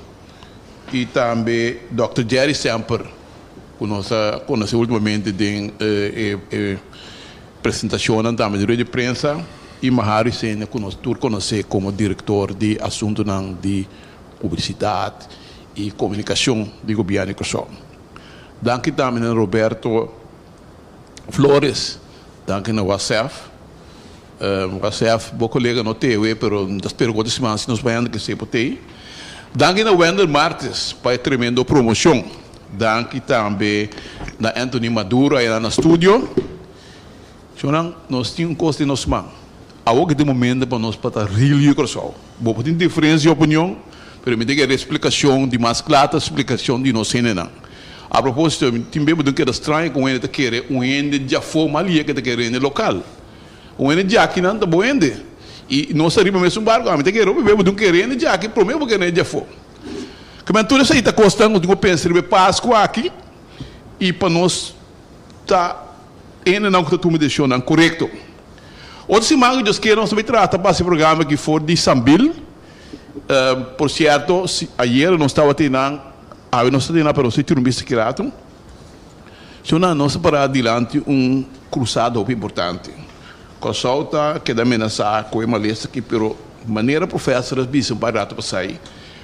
E também Dr. Jerry Semper, que nós conhecemos ultimamente em apresentação também de prensa. E Mahari Sena, que nós conhecemos como diretor de assuntos de publicidade e comunicação do governo Kosovo. Danke também a Roberto Flores, danke a WhatsApp. WhatsApp, meu colega no TV, mas das perguntas se nós vamos que se pode. Danke a Wendel Martins, para a tremenda promoção. Danke também a Anthony Maduro, aí no estúdio. Então, nós temos um custo de nosso mão. A hora de momento para nós para realmente Kosovo. Bom, tem diferença de opinião. Pero me diga a explicação de mais clara, a explicação de nós não. A propósito, também me que é estranho com ele querer ende já forma ali que querer no local. Ende já aqui não tá bom ende. E nós arriba mesmo barco, me querer me querer já aqui, prometo que não já for. Como tudo isso aí está custando, eu penso que Páscoa aqui e para nós tá ainda não que tu me deixou não correto. Outra semana eu quero nós também tratar para esse programa que for de Sambil. Por certo, ayer não estava tendo, não estava tendo, pero se tinha visto que lá, então nós para adiante cruzado importante. Kosovo está que da ameaçar com uma lista que, pero maneira professora disse para para sair.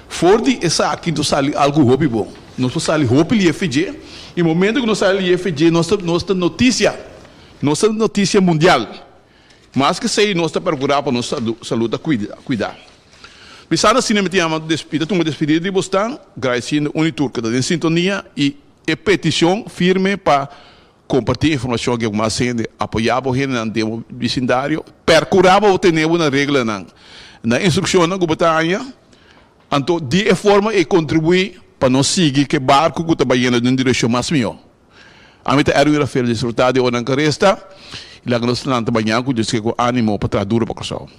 For de essa aqui do sali algo hobby bom. Nós sali hobby IFG e momento que nós sali IFG nossa notícia mundial. Mas que sei nós está procurar para nossa saúde cuidar. Bisana cinema tinha uma despedida de Boston, agradecendo a Unitur que está em sintonia e petição firme para compartilhar informação que alguma gente apoiava o no vecindário, percurava o ter uma regra na instrução da governação, então de forma e contribuir para nós seguir que barco que está indo em direção mais melhor. A mim era uma feira de resultado de hora que resta, e lá que nós estamos trabalhando com ânimo para traduzir para o pessoal.